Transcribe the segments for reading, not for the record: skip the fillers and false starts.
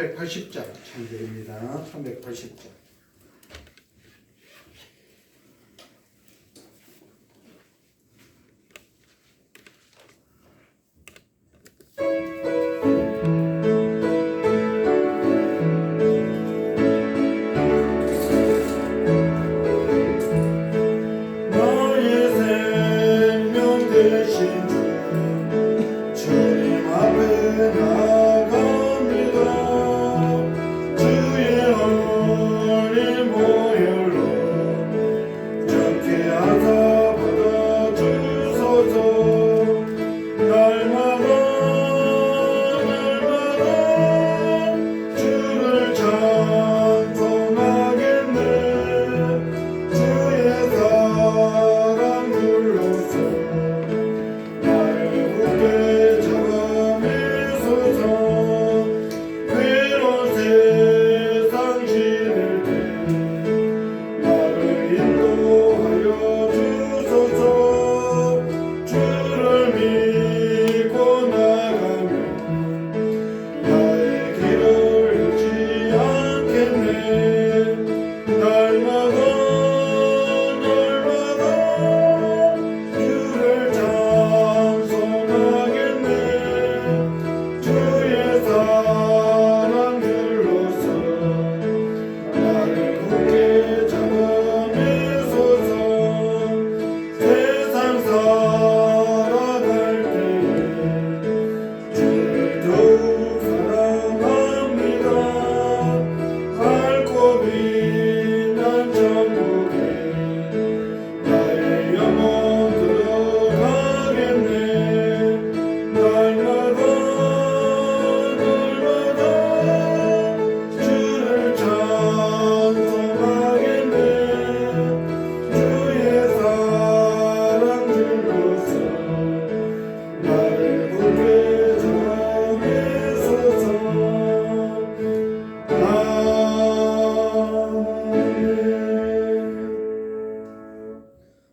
380장 창조입니다. 380장. 너의 생명 되신 주 주님 앞에 나갑니다. 주의 어린 보혈로 적게 하사 받아주소서. 날마다 주를 찬송하겠네. 주의 사랑 불러서 나를 굳게 잡아매소서. 괴로운 세상 지낼 때 나를 인도하여 주소서. 주를 믿고 나가면 나의 길을 잃지 않겠네. 날마다 주를 찬송하겠네. 주의 사랑 들로서 나를 굳게 잡아매소서. 세상 살아갈 때에 주를 더욱 사랑합니다. 밝고 빛난 천국에 나의 영혼 들어가겠네. 날마다 주를 찬송하겠네. 주의 사랑 들로서 나를 굳게 잡아매소서.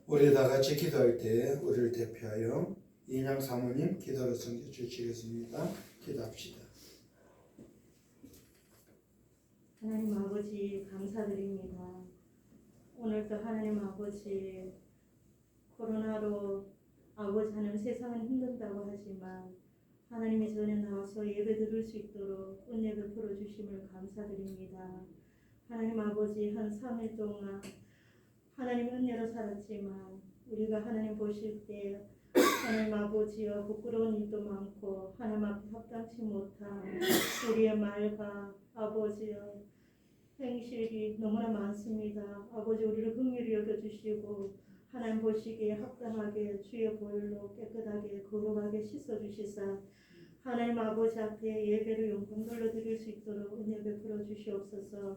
우리 다 같이 기도할 때 우리를 대표하여 인양 사모님 기도로 섬겨 주시겠습니다. 기도합시다. 하나님 아버지 감사드립니다. 오늘도 하나님 아버지 코로나로 아버지 하나님 세상은 힘든다고 하지만 하나님의 전에 나와서 예배 드릴 수 있도록 은혜 베풀어 주심을 감사드립니다. 하나님 아버지 한 3일 동안 하나님 은혜로 살았지만 우리가 하나님 보실 때 하나님 아버지여 부끄러운 일도 많고 하나님 앞에 합당치 못한 우리의 말과 아버지여 행실이 너무나 많습니다. 아버지 우리를 긍휼히 여겨주시고 하나님 보시기에 합당하게 주의 보혈로 깨끗하게 거룩하게 씻어주시사 하나님 아버지 앞에 예배를 영광돌려 드릴 수 있도록 은혜 베풀어 주시옵소서.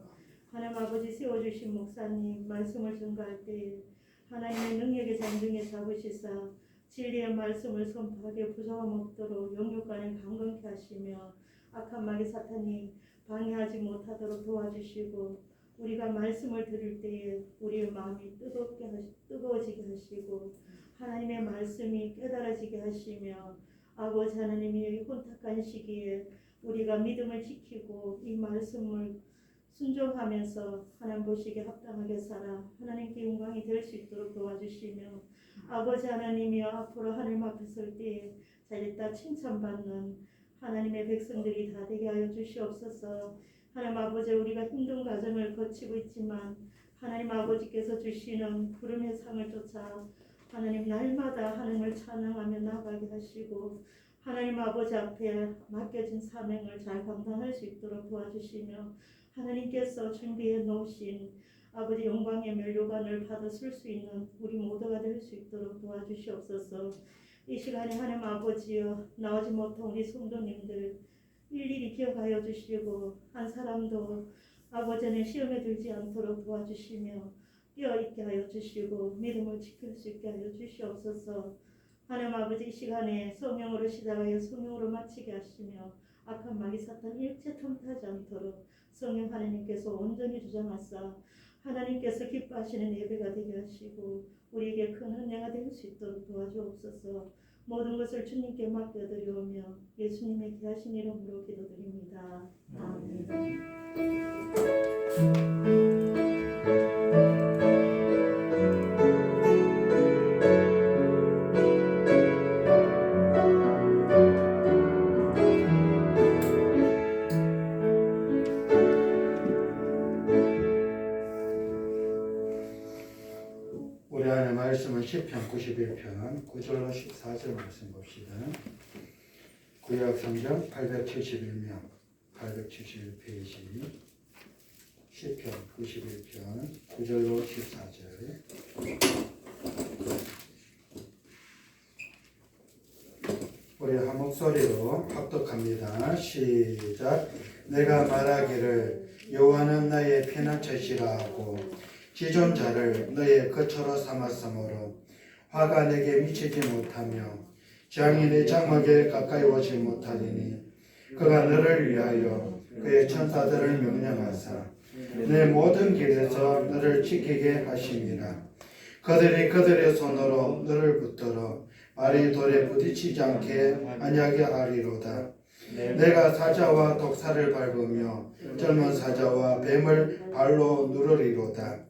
하나님 아버지 세워주신 목사님 말씀을 전가할 때 하나님의 능력의 잔등에 잡으시사 진리의 말씀을 선포하게 부정함 없도록 영육간을 강건케 하시며 악한 마귀 사탄이 방해하지 못하도록 도와주시고 우리가 말씀을 들을 때에 우리의 마음이 뜨거워지게 하시고 하나님의 말씀이 깨달아지게 하시며 아버지 하나님이 혼탁한 시기에 우리가 믿음을 지키고 이 말씀을 순종하면서 하나님 보시기에 합당하게 살아 하나님께 영광이 될 수 있도록 도와주시며 아버지 하나님이여 앞으로 하나님 앞에 설 때에 잘했다 칭찬받는 하나님의 백성들이 다 되게 하여 주시옵소서. 하나님 아버지 우리가 힘든 과정을 거치고 있지만 하나님 아버지께서 주시는 구름의 상을 쫓아 하나님 날마다 하나님을 찬양하며 나가게 하시고 하나님 아버지 앞에 맡겨진 사명을 잘 감당할 수 있도록 도와주시며 하나님께서 준비해 놓으신 아버지 영광의 면류관을 받아 쓸 수 있는 우리 모두가 될 수 있도록 도와주시옵소서. 이 시간에 하나님 아버지여 나오지 못한 우리 성도님들 일일이 기억하여 주시고 한 사람도 아버지는 시험에 들지 않도록 도와주시며 깨어있게 하여 주시고 믿음을 지킬 수 있게 하여 주시옵소서. 하나님 아버지 이 시간에 성령으로 시작하여 성령으로 마치게 하시며 악한 마귀 사탄 일체 틈타지 않도록 성령 하나님께서 온전히 주장하사 하나님께서 기뻐하시는 예배가 되게 하시고 우리에게 큰 은혜가 될 수 있도록 도와주옵소서. 모든 것을 주님께 맡겨드리오며 예수님의 귀하신 이름으로 기도드립니다. 아멘. 우리 안에 말씀은 시편 91편 9절로 14절 말씀 봅시다. 구약 성경 871명 871페이지 시편 91편 9절로 14절. 우리 한 목소리로 합독합니다. 시작. 내가 말하기를 여호와는 나의 피난처시라 하고 지존자를 너의 거처로 삼았으므로 화가 내게 미치지 못하며 재앙이 내 장막에 가까이 오지 못하리니 그가 너를 위하여 그의 천사들을 명령하사 내 모든 길에서 너를 지키게 하심이라. 그들이 그들의 손으로 너를 붙들어 발이 돌에 부딪히지 않게 안하게 하리로다. 내가 사자와 독사를 밟으며 젊은 사자와 뱀을 발로 누르리로다.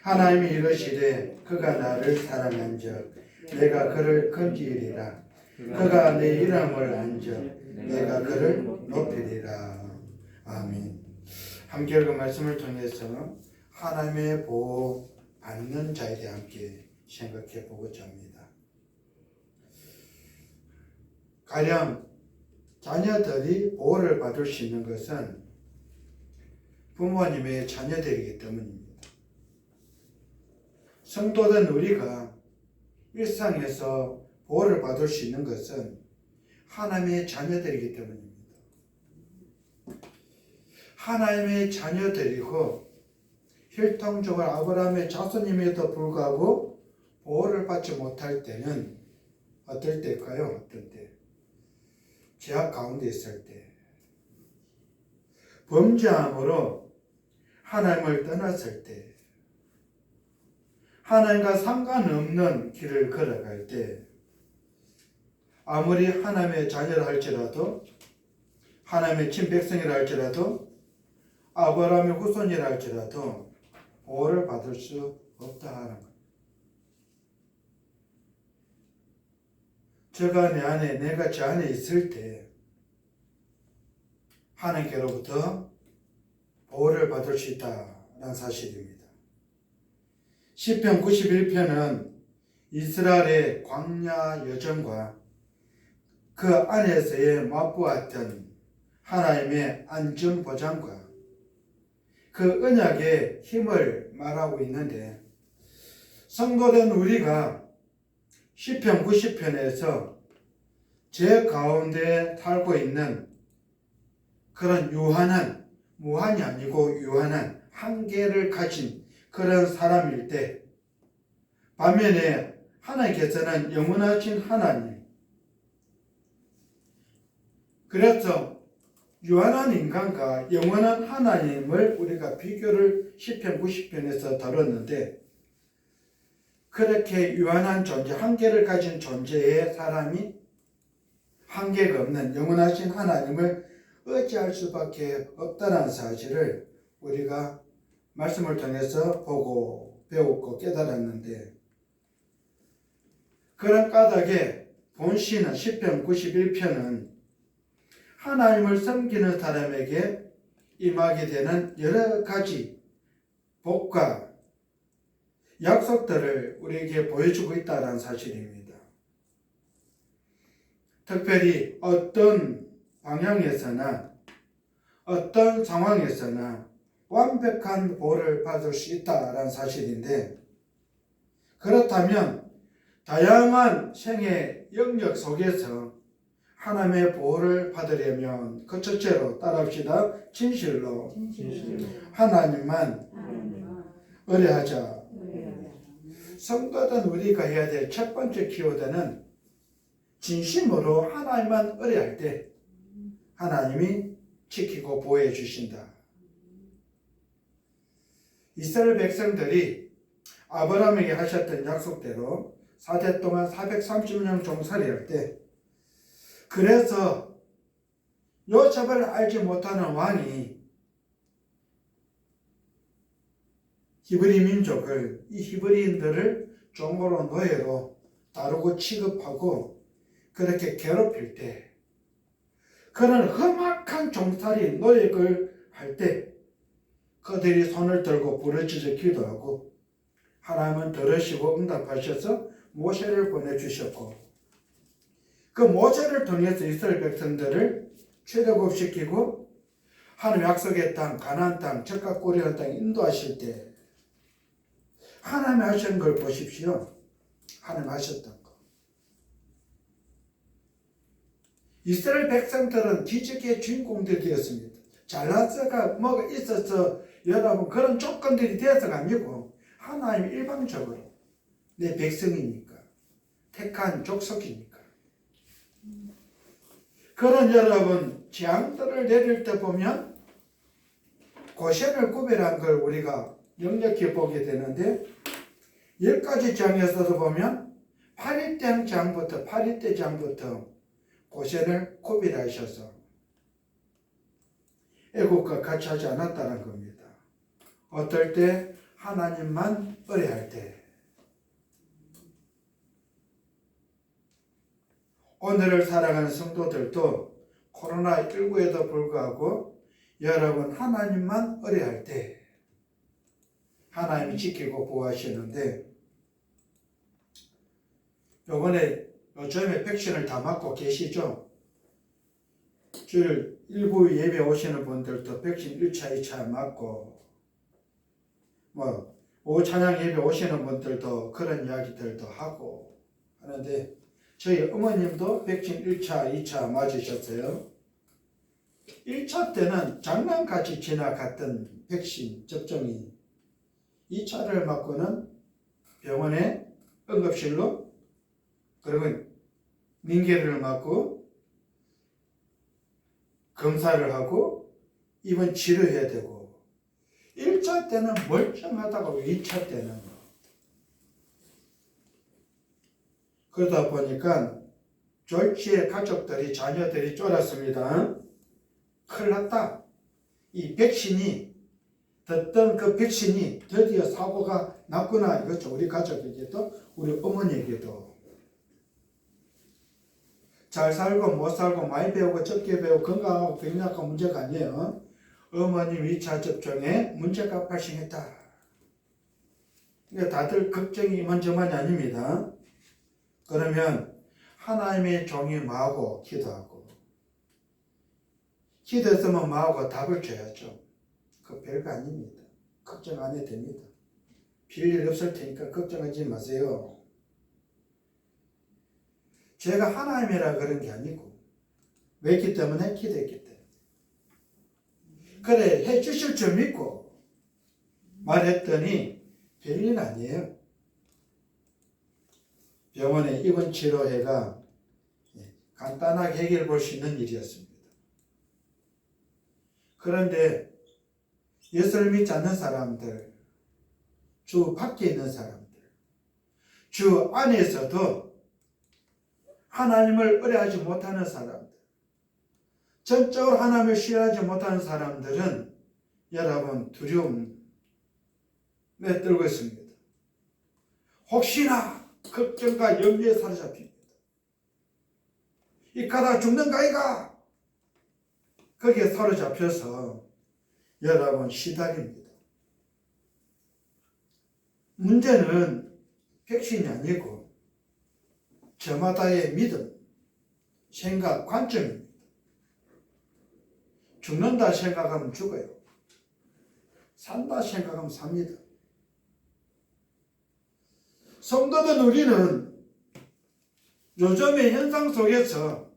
하나님이 이르시되 그가 나를 사랑한즉 내가 그를 건지리라. 그가 내 이름을 안즉 내가 그를 높이리라. 아멘. 함께 읽은 말씀을 통해서 하나님의 보호 받는 자에 대해 함께 생각해 보고자 합니다. 가령 자녀들이 보호를 받을 수 있는 것은 부모님의 자녀들이기 때문입니다. 성도된 우리가 일상에서 보호를 받을 수 있는 것은 하나님의 자녀들이기 때문입니다. 하나님의 자녀들이고 혈통적으로 아브라함의 자손임에도 불구하고 보호를 받지 못할 때는 어떨 때일까요? 어떨 때? 죄악 가운데 있을 때, 범죄함으로 하나님을 떠났을 때, 하나님과 상관없는 길을 걸어갈 때, 아무리 하나님의 자녀라 할지라도, 하나님의 친백성이라 할지라도, 아브라함의 후손이라 할지라도 보호를 받을 수 없다 하는 것. 저가 내 안에, 내가 저 안에 있을 때 하나님께로부터 보호를 받을 수 있다는 사실입니다. 시편 91편은 이스라엘의 광야 여정과 그 안에서의 맛보았던 하나님의 안전보장과 그 언약의 힘을 말하고 있는데, 성도된 우리가 시편 90편에서 제 가운데 살고 있는 그런 유한한, 무한이 아니고 유한한 한계를 가진 그런 사람일 때, 반면에 하나님께서는 영원하신 하나님, 그래서 유한한 인간과 영원한 하나님을 우리가 비교를 시편 90편에서 다뤘는데, 그렇게 유한한 존재, 한계를 가진 존재의 사람이 한계가 없는 영원하신 하나님을 의지할 수밖에 없다는 사실을 우리가 말씀을 통해서 보고 배웠고 깨달았는데, 그런 까닭에 본시는 시편 91편은 하나님을 섬기는 사람에게 임하게 되는 여러 가지 복과 약속들을 우리에게 보여주고 있다는 사실입니다. 특별히 어떤 방향에서나 어떤 상황에서나 완벽한 보호를 받을 수 있다는 사실인데, 그렇다면 다양한 생의 영역 속에서 하나님의 보호를 받으려면 그 첫째로 따라합시다. 진실로 하나님만 의뢰하자. 성도된 우리가 해야 될 첫 번째 키워드는 진심으로 하나님만 의뢰할 때 하나님이 지키고 보호해 주신다. 이스라엘 백성들이 아브라함에게 하셨던 약속대로 4대 동안 430년 종살이 할 때, 그래서 요셉을 알지 못하는 왕이 히브리 민족을, 이 히브리인들을 종으로 노예로 다루고 취급하고 그렇게 괴롭힐 때, 그런 험악한 종살이 노역을 할 때 그들이 손을 들고 부르짖어 기도하고 하나님은 들으시고 응답하셔서 모세를 보내주셨고, 그 모세를 통해서 이스라엘 백성들을 출애굽시키고 하나님 약속의 땅, 가나안 땅, 적과 꿀이라는 땅에 인도하실 때 하나님이 하신 걸 보십시오. 하나님 하셨던 거. 이스라엘 백성들은 기적의 주인공들이 되었습니다. 잘나서가 뭐가 있어서 여러분 그런 조건들이 되어서가 아니고 하나님 일방적으로 내 백성이니까, 택한 족속이니까. 그런 여러분 재앙들을 내릴 때 보면 고센을 구별한 걸 우리가 역력히 보게 되는데, 10가지 재앙에서도 보면 8일 때 재앙부터 고센을 구별하셔서 애국과 같이 하지 않았다는 겁니다. 어떨 때? 하나님만 의뢰할 때. 오늘을 살아가는 성도들도 코로나19에도 불구하고 여러분 하나님만 의뢰할 때 하나님이 지키고 보호하시는데, 요즘에 백신을 다 맞고 계시죠? 주일 일부 예배 오시는 분들도 백신 1차, 2차 맞고, 오후 찬양 예배 오시는 분들도 그런 이야기들도 하고 하는데, 저희 어머님도 백신 1차, 2차 맞으셨어요. 1차 때는 장난같이 지나갔던 백신 접종이 2차를 맞고는 병원에 응급실로, 그리고 민계를 맞고 검사를 하고 입원 치료해야 되고, 1차 때는 멀쩡하다고 2차 때는. 그러다 보니까 졸지에 가족들이, 자녀들이 쫄았습니다. 큰일 났다. 이 백신이, 듣던 그 백신이 드디어 사고가 났구나 이거죠. 우리 가족에게도, 우리 어머니에게도. 잘 살고 못 살고 많이 배우고 적게 배우고 건강하고 병약하고 문제가 아니에요. 어머님 2차 접종에 문제가 발생했다. 그러니까 다들 걱정이 이만저만이 아닙니다. 그러면 하나님의 종이 뭐하고? 기도하고. 기도했으면 뭐하고? 답을 줘야죠. 그 별거 아닙니다. 걱정 안 해도 됩니다. 빌일 없을 테니까 걱정하지 마세요. 제가 하나님이라 그런 게 아니고, 왜기 때문에? 기도했기 때문에. 그래 해주실 줄 믿고 말했더니 별일 아니에요. 병원에 입원 치료해가 간단하게 해결해 볼 수 있는 일이었습니다. 그런데 예수를 믿지 않는 사람들, 주 밖에 있는 사람들, 주 안에서도 하나님을 의뢰하지 못하는 사람들, 전적으로 하나님을 신뢰하지 못하는 사람들은 여러분 두려움에 떨고 있습니다. 혹시나 걱정과 염려에 사로잡힙니다. 이 가다 죽는가 이가? 거기에 사로잡혀서 여러분 시달립니다. 문제는 백신이 아니고 저마다의 믿음, 생각, 관점입니다. 죽는다 생각하면 죽어요. 산다 생각하면 삽니다. 성도들, 우리는 요즘의 현상 속에서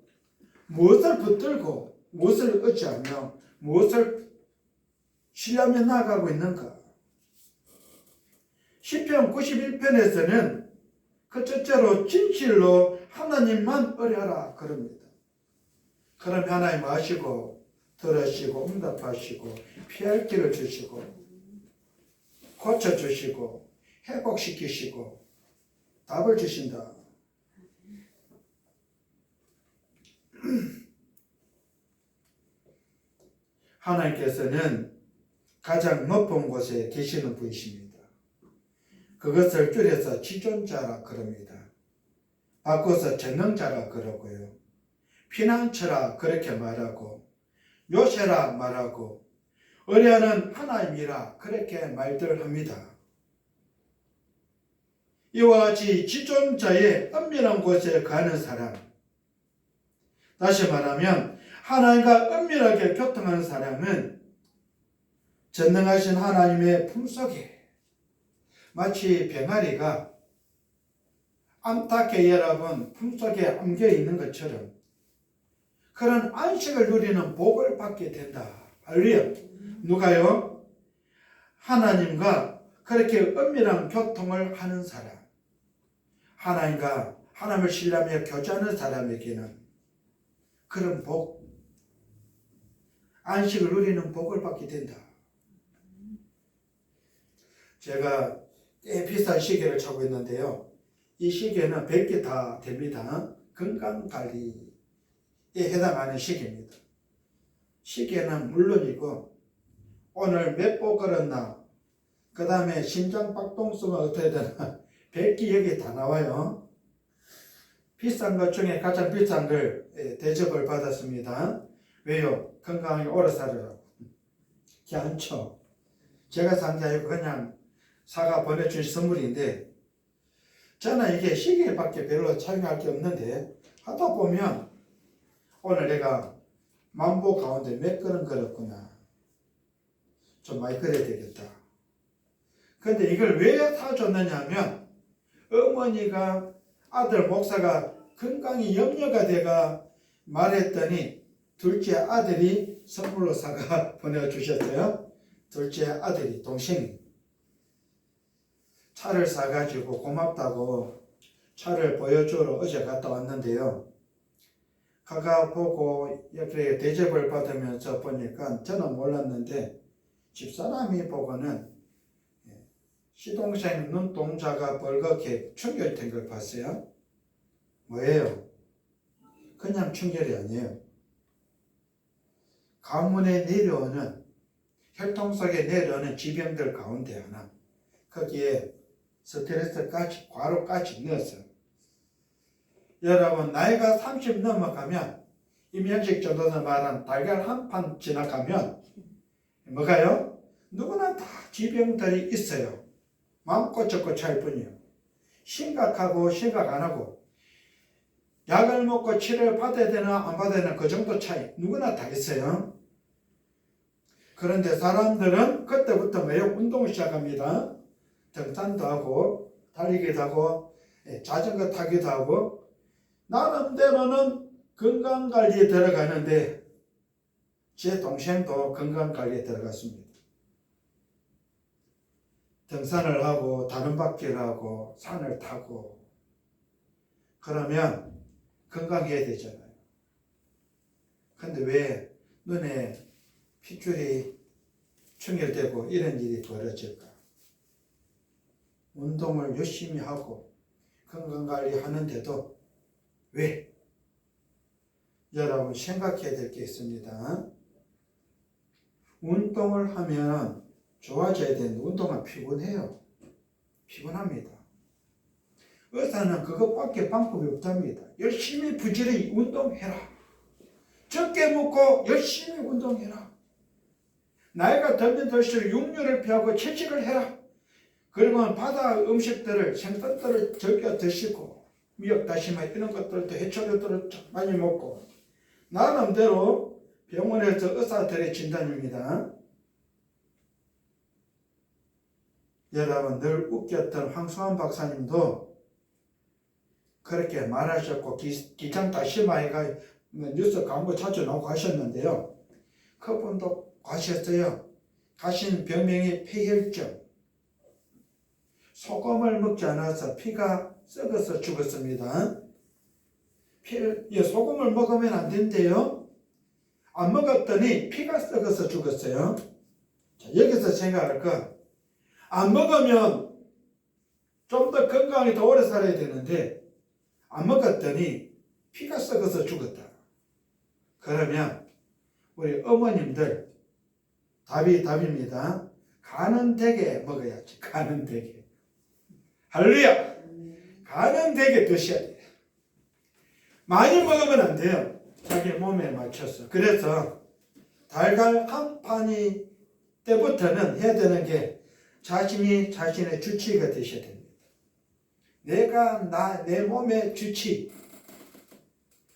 무엇을 붙들고 무엇을 의지하며 무엇을 신뢰하며 나아가고 있는가? 시편 91편에서는 그 첫째로 진실로 하나님만 의뢰하라 그럽니다. 그럼 하나님 아시고 들으시고 응답하시고 피할 길을 주시고 고쳐주시고 회복시키시고 답을 주신다. 하나님께서는 가장 높은 곳에 계시는 분이십니다. 그것을 줄여서 지존자라 그럽니다. 바꿔서 전능자라 그러고요. 피난처라 그렇게 말하고 요새라 말하고 의뢰하는 하나님이라 그렇게 말들 합니다. 이와 같이 지존자의 은밀한 곳에 가는 사람, 다시 말하면 하나님과 은밀하게 교통하는 사람은 전능하신 하나님의 품속에 마치 병아리가 암탉의 여러분 품속에 안겨 있는 것처럼 그런 안식을 누리는 복을 받게 된다. 할렐루야. 누가요? 하나님과 그렇게 은밀한 교통을 하는 사람, 하나님과 하나님을 신뢰하며 교제하는 사람에게는 그런 복, 안식을 누리는 복을 받게 된다. 제가 꽤 비싼 시계를 차고 있는데요. 이 시계는 100개 다 됩니다. 건강관리에 해당하는 시계입니다. 시계는 물론이고 오늘 몇 보 걸었나, 그 다음에 심장 박동수가 어떻게 되나 100개 여기 다 나와요. 비싼 것 중에 가장 비싼 걸 대접을 받았습니다. 왜요? 건강하게 오래 살으라고. 괜찮죠? 제가 산 게 아니고 그냥 사가 보내준 선물인데, 저는 이게 시계밖에 별로 착용할 게 없는데 하다 보면 오늘 내가 만보 가운데 몇 걸음 걸었구나, 좀 많이 걸어야 되겠다. 근데 이걸 왜 사줬느냐 하면 어머니가 아들 목사가 건강이 염려가 돼가 말했더니 둘째 아들이 선물로 사가 보내주셨어요. 둘째 아들이, 동생이 차를 사가지고 고맙다고 차를 보여주러 어제 갔다 왔는데요. 가가 보고 옆에 대접을 받으면서 보니까 저는 몰랐는데 집사람이 보고는 시동생 눈동자가 벌겋게 충혈된 걸 봤어요. 뭐예요? 그냥 충혈이 아니에요. 가문에 내려오는, 혈통 속에 내려오는 질병들 가운데 하나, 거기에 스트레스까지, 과로까지 넣었어요. 여러분, 나이가 30 넘어가면 임현식 전도사 말한 달걀 한 판 지나가면 뭐가요? 누구나 다 질병들이 있어요. 마음껏 적고 차일 뿐이에요. 심각하고 심각 안 하고 약을 먹고 치료를 받아야 되나 안 받아야 되나 그 정도 차이 누구나 다 있어요. 그런데 사람들은 그때부터 매우 운동을 시작합니다. 등산도 하고 달리기도 하고 자전거 타기도 하고 나름대로는 건강관리에 들어가는데 제 동생도 건강관리에 들어갔습니다. 등산을 하고 다른바퀴를 하고 산을 타고 그러면 건강해야 되잖아요. 근데 왜 눈에 핏줄이 충혈되고 이런 일이 벌어질까? 운동을 열심히 하고 건강관리 하는데도 왜? 여러분 생각해야 될 게 있습니다. 운동을 하면 좋아져야 되는데 운동은 피곤해요. 피곤합니다. 의사는 그것밖에 방법이 없답니다. 열심히 부지런히 운동해라. 적게 먹고 열심히 운동해라. 나이가 들면 들수록 육류를 피하고 채식을 해라. 그리고 바다 음식들을, 생선들을 즐겨 드시고 미역, 다시마 이런 것들도 해초류들을 많이 먹고 나름대로 병원에서 의사들의 진단입니다. 여러분 늘 웃겼던 황수환 박사님도 그렇게 말하셨고 기장 다시마에가 뉴스 광고 자주 나오고 하셨는데요. 그분도 가셨어요. 가신 병명이 폐혈증. 소금을 먹지 않아서 피가 썩어서 죽었습니다. 소금을 먹으면 안 된대요. 안 먹었더니 피가 썩어서 죽었어요. 자, 여기서 생각할 거, 안 먹으면 좀 더 건강하게 더 오래 살아야 되는데 안 먹었더니 피가 썩어서 죽었다. 그러면 우리 어머님들 답입니다. 간은 되게 먹어야지. 간은 되게. 할렐루야. 간은 되게 드셔야 돼요. 많이 먹으면 안 돼요. 자기 몸에 맞춰서. 그래서 달걀 한 판이 때부터는 해야 되는 게 자신이 자신의 주치의가 되셔야 됩니다. 내가 내 몸의 주치.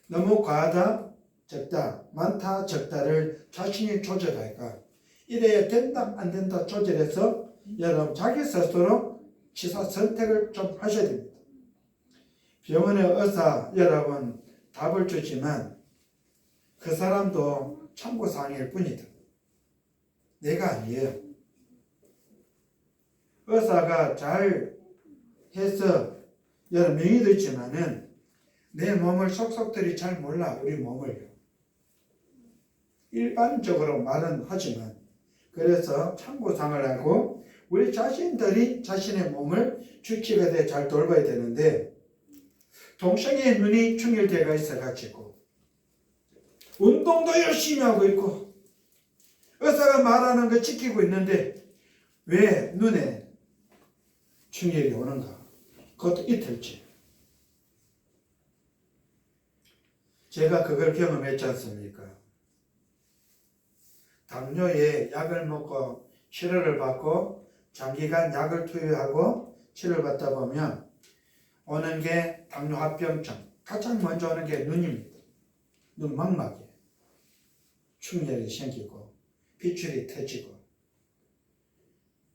너무 과하다, 적다, 많다, 적다를 자신이 조절할까. 이래야 된다, 안 된다 조절해서 여러분 자기 스스로 치사 선택을 좀 하셔야 됩니다. 병원의 의사 여러분 답을 주지만 그 사람도 참고사항일 뿐이다. 내가 아니에요. 의사가 잘 해서 여러 명의도 있지만은 내 몸을 속속들이 잘 몰라. 우리 몸을 일반적으로 말은 하지만 그래서 참고사항을 알고 우리 자신들이 자신의 몸을 주치가 돼 잘 돌봐야 되는데 동생의 눈이 충혈되어 있어가지고 운동도 열심히 하고 있고 의사가 말하는 거 지키고 있는데 왜 눈에 충혈이 오는가? 그것도 이틀째. 제가 그걸 경험했지 않습니까? 당뇨에 약을 먹고 치료를 받고 장기간 약을 투여하고 치료를 받다 보면 오는 게 당뇨합병증. 가장 먼저 오는 게 눈입니다. 눈 망막에 충혈이 생기고 빗줄이 터지고.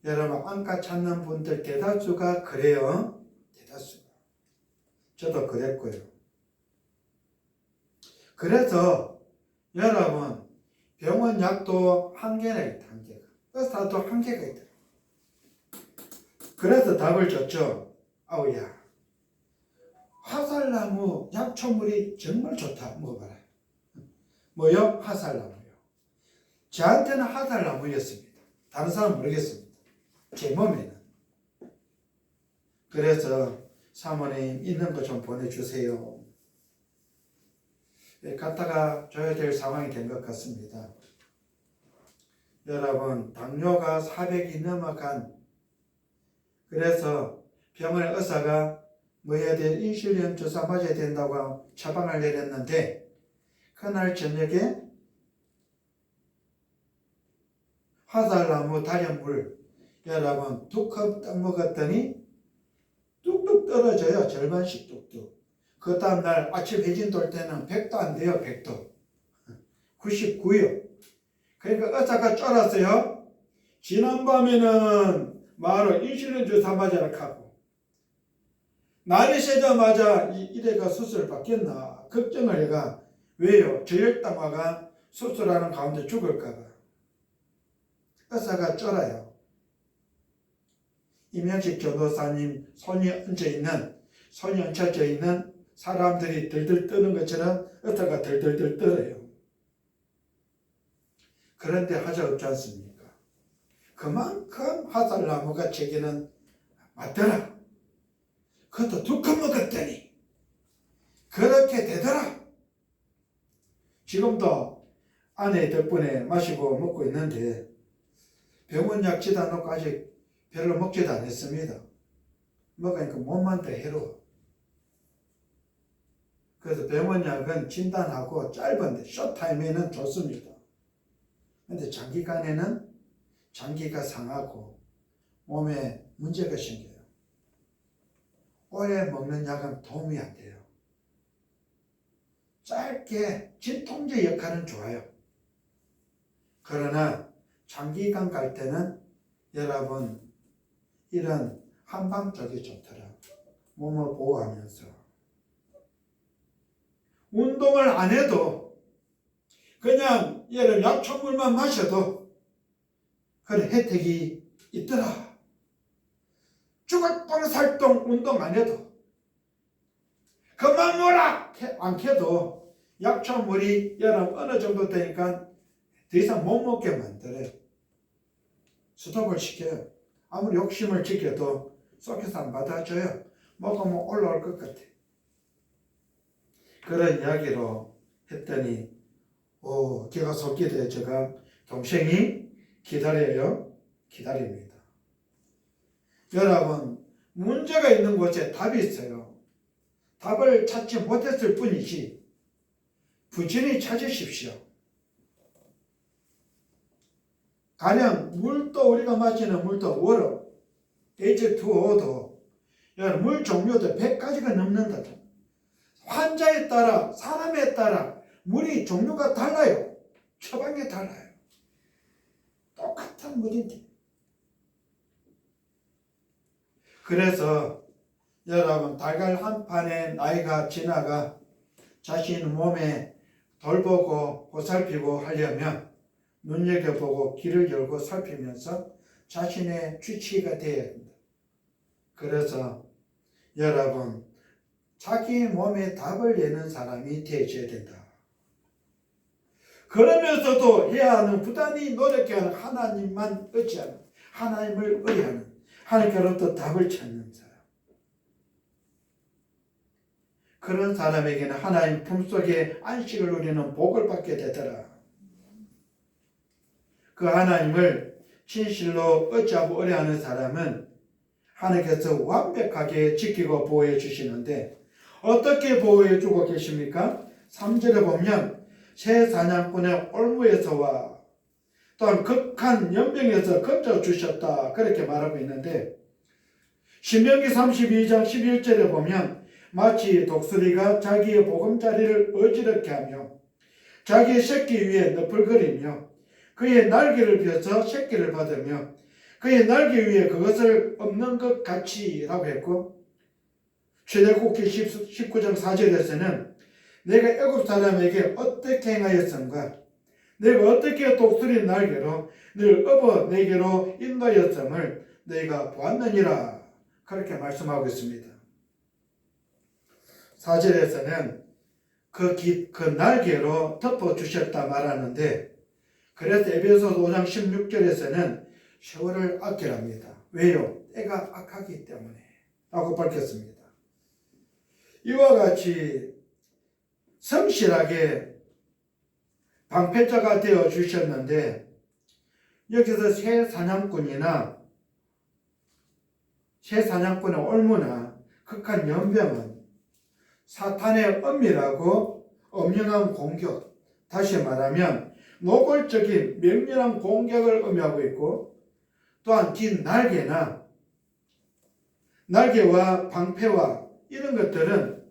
여러분 안과 찾는 분들 대다수가 그래요. 대다수가. 저도 그랬고요. 그래서 여러분 병원 약도 한계가 있다. 한계가. 의사도 한계가 있다. 그래서 답을 줬죠. 아우야 화살나무 약초물이 정말 좋다. 먹어봐라. 뭐요? 화살나무요. 저한테는 화살나무였습니다. 다른 사람은 모르겠습니다. 제 몸에는. 그래서 사모님 있는 거 좀 보내주세요. 갖다가 줘야 될 상황이 된 것 같습니다. 여러분 당뇨가 400이 넘어간 그래서 병원의 의사가 뭐 해야 돼? 인슐린 주사 맞아야 된다고 처방을 내렸는데 그날 저녁에 화살나무 달연물 여러분 2컵 딱 먹었더니 뚝뚝 떨어져요. 절반씩 뚝뚝. 그 다음날 아침 회진 돌 때는 100도 안 돼요. 100도. 99요. 그러니까 의사가 쫄았어요. 지난밤에는 바로 인슐린 주사 맞아라 하고 날이 새자마자 이래가 수술을 받겠나 걱정을 해가 왜요? 저혈당화가 수술하는 가운데 죽을까봐 의사가 쫄아요. 임영식 전도사님 손이 얹혀져 있는 사람들이 들들 떠는 것처럼 의사가 들들들 떨어요. 그런데 하자 없지 않습니까? 그만큼 화살나무가 제게는 맞더라. 그것도 2컵 먹었더니 그렇게 되더라. 지금도 아내 덕분에 마시고 먹고 있는데 병원 약 지다 놓고 아직 별로 먹지도 않았습니다. 먹으니까 몸만 더 해로워. 그래서 병원 약은 진단하고 짧은데 숏타임에는 좋습니다. 근데 장기간에는 장기가 상하고 몸에 문제가 생겨요. 오래 먹는 약은 도움이 안 돼요. 짧게 진통제 역할은 좋아요. 그러나 장기간 갈 때는 여러분 이런 한방 쪽이 좋더라. 몸을 보호하면서 운동을 안 해도 그냥 여러분 약초물만 마셔도 그런 혜택이 있더라. 죽을 뻔살동 운동 안 해도 그만 놀아 안 캐도 약초물이 여러분 어느 정도 되니까 더 이상 못 먹게 만들어요. 스톱을 시켜요. 아무리 욕심을 지켜도 속에서 안 받아줘요. 먹으면 올라올 것 같아. 그런 이야기로 했더니 걔가 속기대 제가 동생이 기다려요. 기다립니다. 여러분, 문제가 있는 곳에 답이 있어요. 답을 찾지 못했을 뿐이지 부지런히 찾으십시오. 가령 물도 우리가 마시는 물도 워러 H2O도 물 종류도 100가지가 넘는다. 환자에 따라 사람에 따라 물이 종류가 달라요. 처방에 달라요. 똑같은 물인데. 그래서 여러분 달걀 한 판에 나이가 지나가 자신 몸에 돌보고 보살피고 하려면 눈여겨보고 귀를 열고 살피면서 자신의 주치의가 되어야 합니다. 그래서 여러분 자기 몸에 답을 내는 사람이 되어야 된다. 그러면서도 해야 하는 부단히 노력해야 하는 하나님만 의지하는 하나님을 의뢰하는 하나님께로부터 답을 찾는 사람. 그런 사람에게는 하나님 품속에 안식을 누리는 복을 받게 되더라. 그 하나님을 진실로 의지하고 의뢰하는 사람은 하나님께서 완벽하게 지키고 보호해 주시는데 어떻게 보호해 주고 계십니까? 3절에 보면 새 사냥꾼의 올무에서와 또한 극한 연병에서 건져 주셨다 그렇게 말하고 있는데 신명기 32장 11절에 보면 마치 독수리가 자기의 보금자리를 어지럽게 하며 자기의 새끼 위에 너풀거리며 그의 날개를 펴서 새끼를 받으며 그의 날개 위에 그것을 엎는 것 같이라고 했고 출애굽기 19장 4절에서는 내가 애굽 사람에게 어떻게 행하였던가 내가 어떻게 독수리 날개로 늘 업어 내게로 인도하였음을 너희가 보았느니라 그렇게 말씀하고 있습니다. 4절에서는 그 날개로 덮어주셨다 말하는데 그래서 에베소서 5장 16절에서는 세월을 아끼랍니다. 왜요? 때가 악하기 때문에 라고 밝혔습니다. 이와 같이 성실하게 방패자가 되어 주셨는데 여기서 새 사냥꾼의 올무나 극한 연병은 사탄의 엄밀하고 엄연한 공격, 다시 말하면 노골적인 맹렬한 공격을 의미하고 있고 또한 긴 날개와 방패와 이런 것들은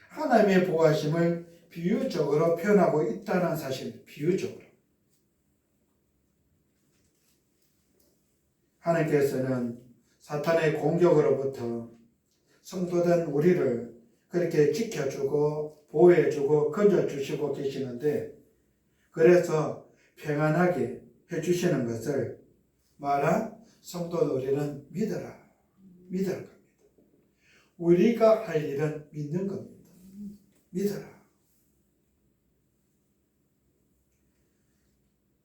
하나님의 보호하심을 비유적으로 표현하고 있다는 사실, 비유적으로. 하나님께서는 사탄의 공격으로부터 성도된 우리를 그렇게 지켜주고 보호해주고 건져주시고 계시는데 그래서 평안하게 해주시는 것을 말아 성도 우리는 믿어라 겁니다. 우리가 할 일은 믿는 겁니다. 믿어라.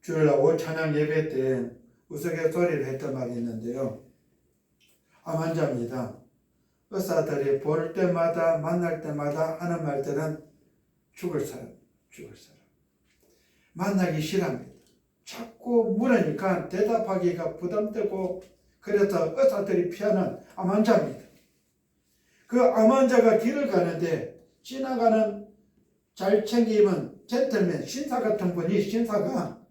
주일날 찬양 예배 때 우스갯소리를 했던 말이 있는데요. 암환자입니다. 의사들이 볼 때마다 만날 때마다 하는 말들은 죽을 사람. 만나기 싫어합니다. 자꾸 물으니까 대답하기가 부담되고 그래서 의사들이 피하는 암환자입니다. 그 암환자가 길을 가는데 지나가는 잘 챙기면 젠틀맨 신사 같은 분이 신사가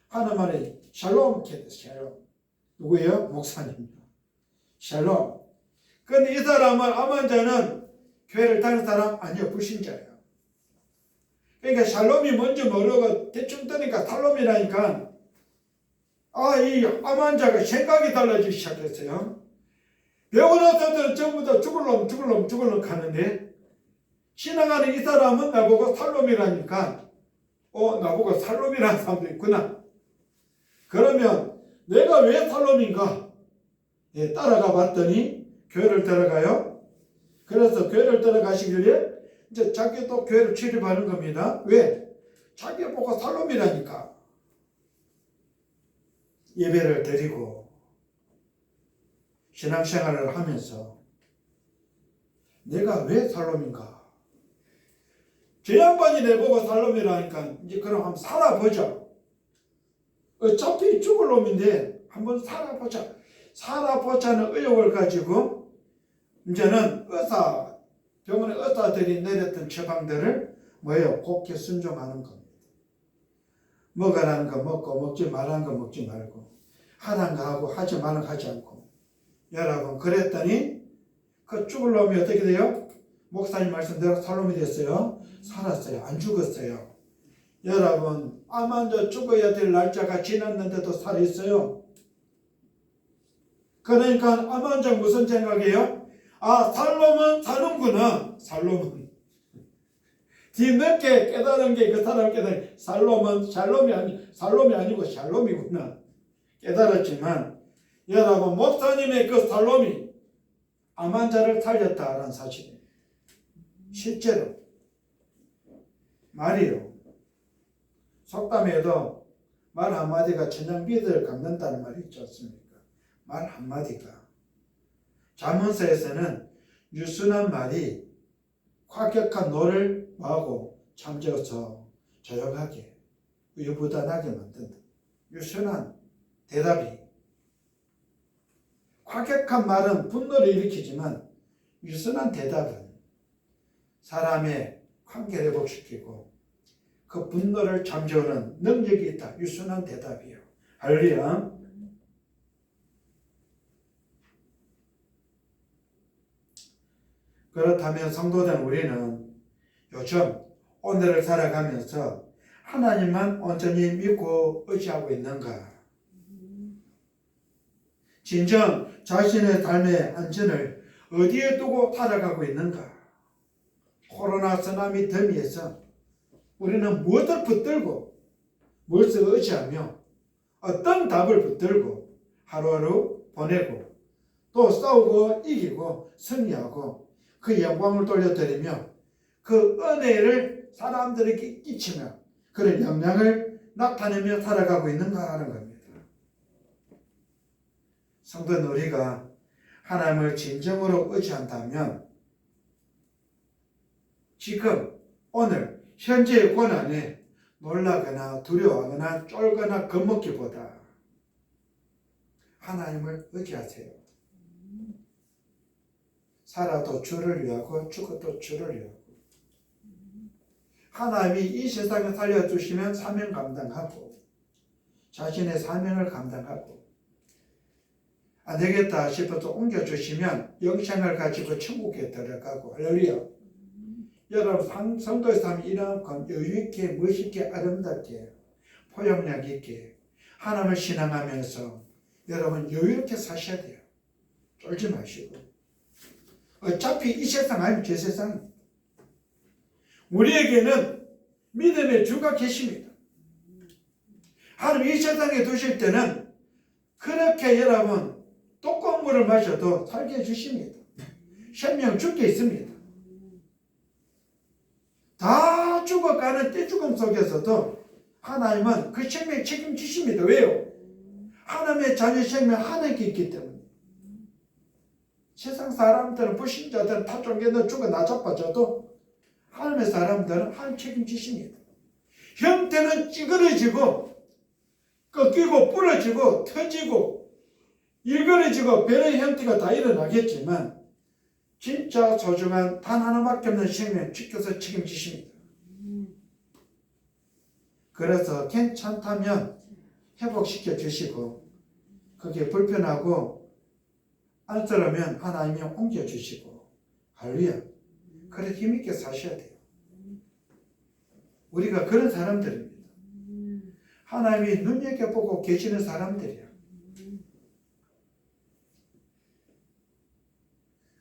하는 말이 샬롬 샬롬. 누구예요? 목사님이요. 샬롬. 근데 이 사람은 암환자는 교회를 다니는 사람 아니요, 불신자예요. 그러니까 샬롬이 뭔지 모르고 대충 뜨니까 탈롬이라니까 이 암환자가 생각이 달라지기 시작했어요. 병원의사들은 전부 다 죽을 놈 가는데 지나가는 이 사람은 나보고 살롬이라니까 나보고 살롬이라는 사람도 있구나. 그러면 내가 왜 살롬인가? 따라가 봤더니 교회를 들어가요. 그래서 교회를 들어가시길래 이제 자기도 교회를 출입하는 겁니다. 왜? 자기 보고 살롬이라니까. 예배를 드리고 신앙생활을 하면서 내가 왜 살롬인가? 저 양반이 내보고 살롬이라니까 이제 그럼 한번 살아보자. 어차피 죽을 놈인데 한번 살아보자. 살아보자는 의욕을 가지고 이제는 병원의 의사들이 내렸던 처방들을 뭐예요? 곱게 순종하는 겁니다. 먹으라는 거 먹고 먹지 말라는 거 먹지 말고 하라는 거 하고 하지 말라는 거 하지 않고. 여러분 그랬더니 그 죽을 놈이 어떻게 돼요? 목사님 말씀대로 살롬이 됐어요. 살았어요. 안 죽었어요. 여러분 암 환자 죽어야 될 날짜가 지났는데도 살아있어요. 그러니까 암 환자 무슨 생각이에요? 아, 살롬은 사는구나. 살롬은 뒤늦게 깨달은 게 그 사람 깨달은 살롬이 아니고 샬롬이구나 깨달았지만, 여러분 목사님의 그 살롬이 암 환자를 살렸다라는 사실이에요. 실제로 말이요. 속담에도 말 한마디가 천냥비들을 갚는다는 말이 있지 않습니까? 말 한마디가. 잠언서에서는 유순한 말이 과격한 노를 마고 잠재워서 조용하게 유부단하게 만든다. 유순한 대답이. 과격한 말은 분노를 일으키지만 유순한 대답은 사람의 관계를 회복시키고 그 분노를 잠재우는 능력이 있다. 유순한 대답이에요. 할렐루야. 그렇다면 성도된 우리는 요즘 오늘을 살아가면서 하나님만 온전히 믿고 의지하고 있는가? 진정 자신의 삶의 안전을 어디에 두고 살아가고 있는가? 코로나 쓰나미 더미에서 우리는 무엇을 붙들고 무엇을 의지하며 어떤 답을 붙들고 하루하루 보내고 또 싸우고 이기고 승리하고 그 영광을 돌려드리며 그 은혜를 사람들에게 끼치며 그런 영향을 나타내며 살아가고 있는가 하는 겁니다. 성도는 우리가 하나님을 진정으로 의지한다면 지금 오늘 현재의 고난에 놀라거나 두려워하거나 쫄거나 겁먹기보다 하나님을 의지하세요. 살아도 주를 위하고 죽어도 주를 위하고. 하나님이 이 세상에 살려주시면 사명 감당하고 자신의 사명을 감당하고 안 되겠다 싶어서 옮겨주시면 영생을 가지고 천국에 들어가고. 할렐루야. 여러분 성도의 삶이 이만큼 여유있게 멋있게 아름답게 포용력 있게 하나님을 신앙하면서 여러분 여유롭게 사셔야 돼요. 쫄지 마시고. 어차피 이 세상 아니면 제 세상. 우리에게는 믿음의 주가 계십니다. 하나님 이 세상에 두실 때는 그렇게 여러분 똥강물을 마셔도 살게 해주십니다. 생명 죽게 있습니다. 다 죽어가는 떼죽음 속에서도 하나님은 그 생명 책임지십니다. 왜요? 하나님의 자녀 생명 하나님께 있기 때문에. 세상 사람들은 불신자들은 다 쫓겨나 죽어 나자빠져도 하나님의 사람들은 하나님 책임지십니다. 형태는 찌그러지고 꺾이고 부러지고 터지고 일그러지고 별의 형태가 다 일어나겠지만 진짜 소중한 단 하나밖에 없는 생명 지켜서 책임지십니다. 그래서 괜찮다면 회복시켜 주시고 그게 불편하고 안쓰러우면 하나님이 옮겨주시고. 할렐루야. 그래 힘있게 사셔야 돼요. 우리가 그런 사람들입니다. 하나님이 눈여겨보고 계시는 사람들이야.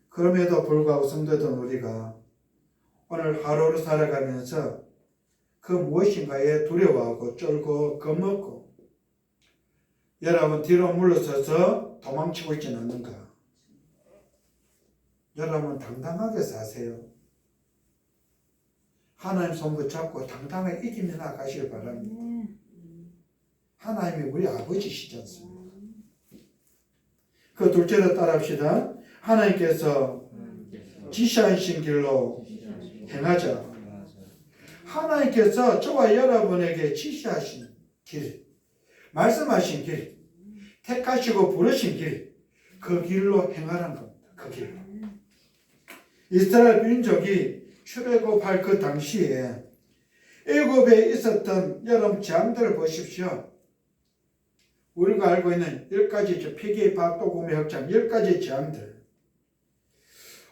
그럼에도 불구하고 성도된 우리가 오늘 하루를 살아가면서 그 무엇인가에 두려워하고 쫄고 겁먹고 여러분 뒤로 물러서서 도망치고 있지는 않는가? 여러분 당당하게 사세요. 하나님 손 붙잡고 당당하게 이기며 나가시길 바랍니다. 하나님이 우리 아버지시지 않습니까? 그 둘째로 따라합시다. 하나님께서 지시하신 길로 행하자. 하나님께서 저와 여러분에게 지시하신 길, 말씀하신 길, 택하시고 부르신 길, 그 길로 행하라는 겁니다. 그 길로. 이스라엘 민족이 출애굽할 그 당시에 애굽에 있었던 여러분 재앙들을 보십시오. 우리가 알고 있는 10가지 피기, 박도구미, 흑장 10가지 재앙들.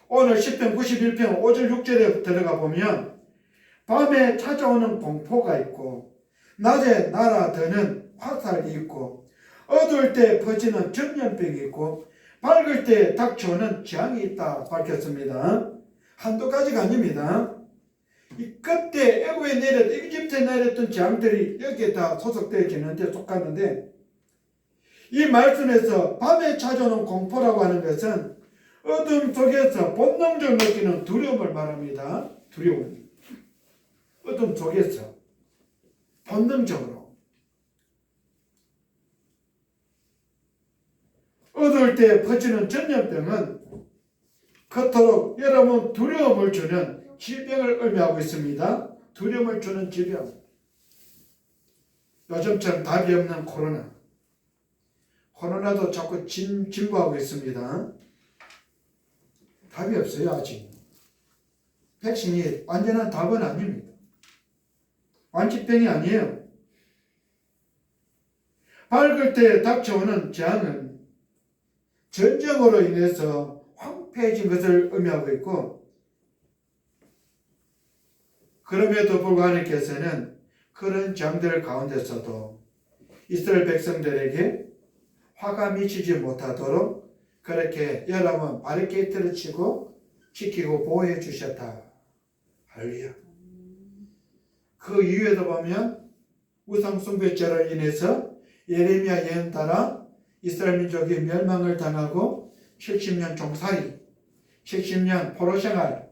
오늘 10편 91편 5절 6절에 들어가 보면 밤에 찾아오는 공포가 있고 낮에 날아드는 화살이 있고 어두울 때 퍼지는 전염병이 있고 밝을 때 닥쳐오는 재앙이 있다 밝혔습니다. 한두 가지가 아닙니다. 그때 애굽에 내렸던 이집트에 내렸던 재앙들이 여기에 다 소속되어지는데 속하는데 이 말씀에서 밤에 찾아오는 공포라고 하는 것은 어둠 속에서 본능적으로 느끼는 두려움을 말합니다. 두려움. 어둠 속에서 본능적으로 어두울 때 퍼지는 전염병은 그토록 여러분 두려움을 주는 질병을 의미하고 있습니다. 두려움을 주는 질병. 요즘처럼 답이 없는 코로나. 코로나도 자꾸 진보하고 있습니다. 답이 없어요 아직. 백신이 완전한 답은 아닙니다. 완치병이 아니에요. 밝을 때 닥쳐오는 재앙은 전쟁으로 인해서 황폐해진 것을 의미하고 있고 그럼에도 불구하고 하나님께서는 그런 재앙들 가운데서도 이스라엘 백성들에게 화가 미치지 못하도록 그렇게 여러분 바리케이트를 치고 지키고 보호해 주셨다. 할렐루야. 그 이후에도 보면 우상숭배죄로 인해서 예레미야 예언 따라 이스라엘 민족이 멸망을 당하고 70년 종살이, 70년 포로 생활,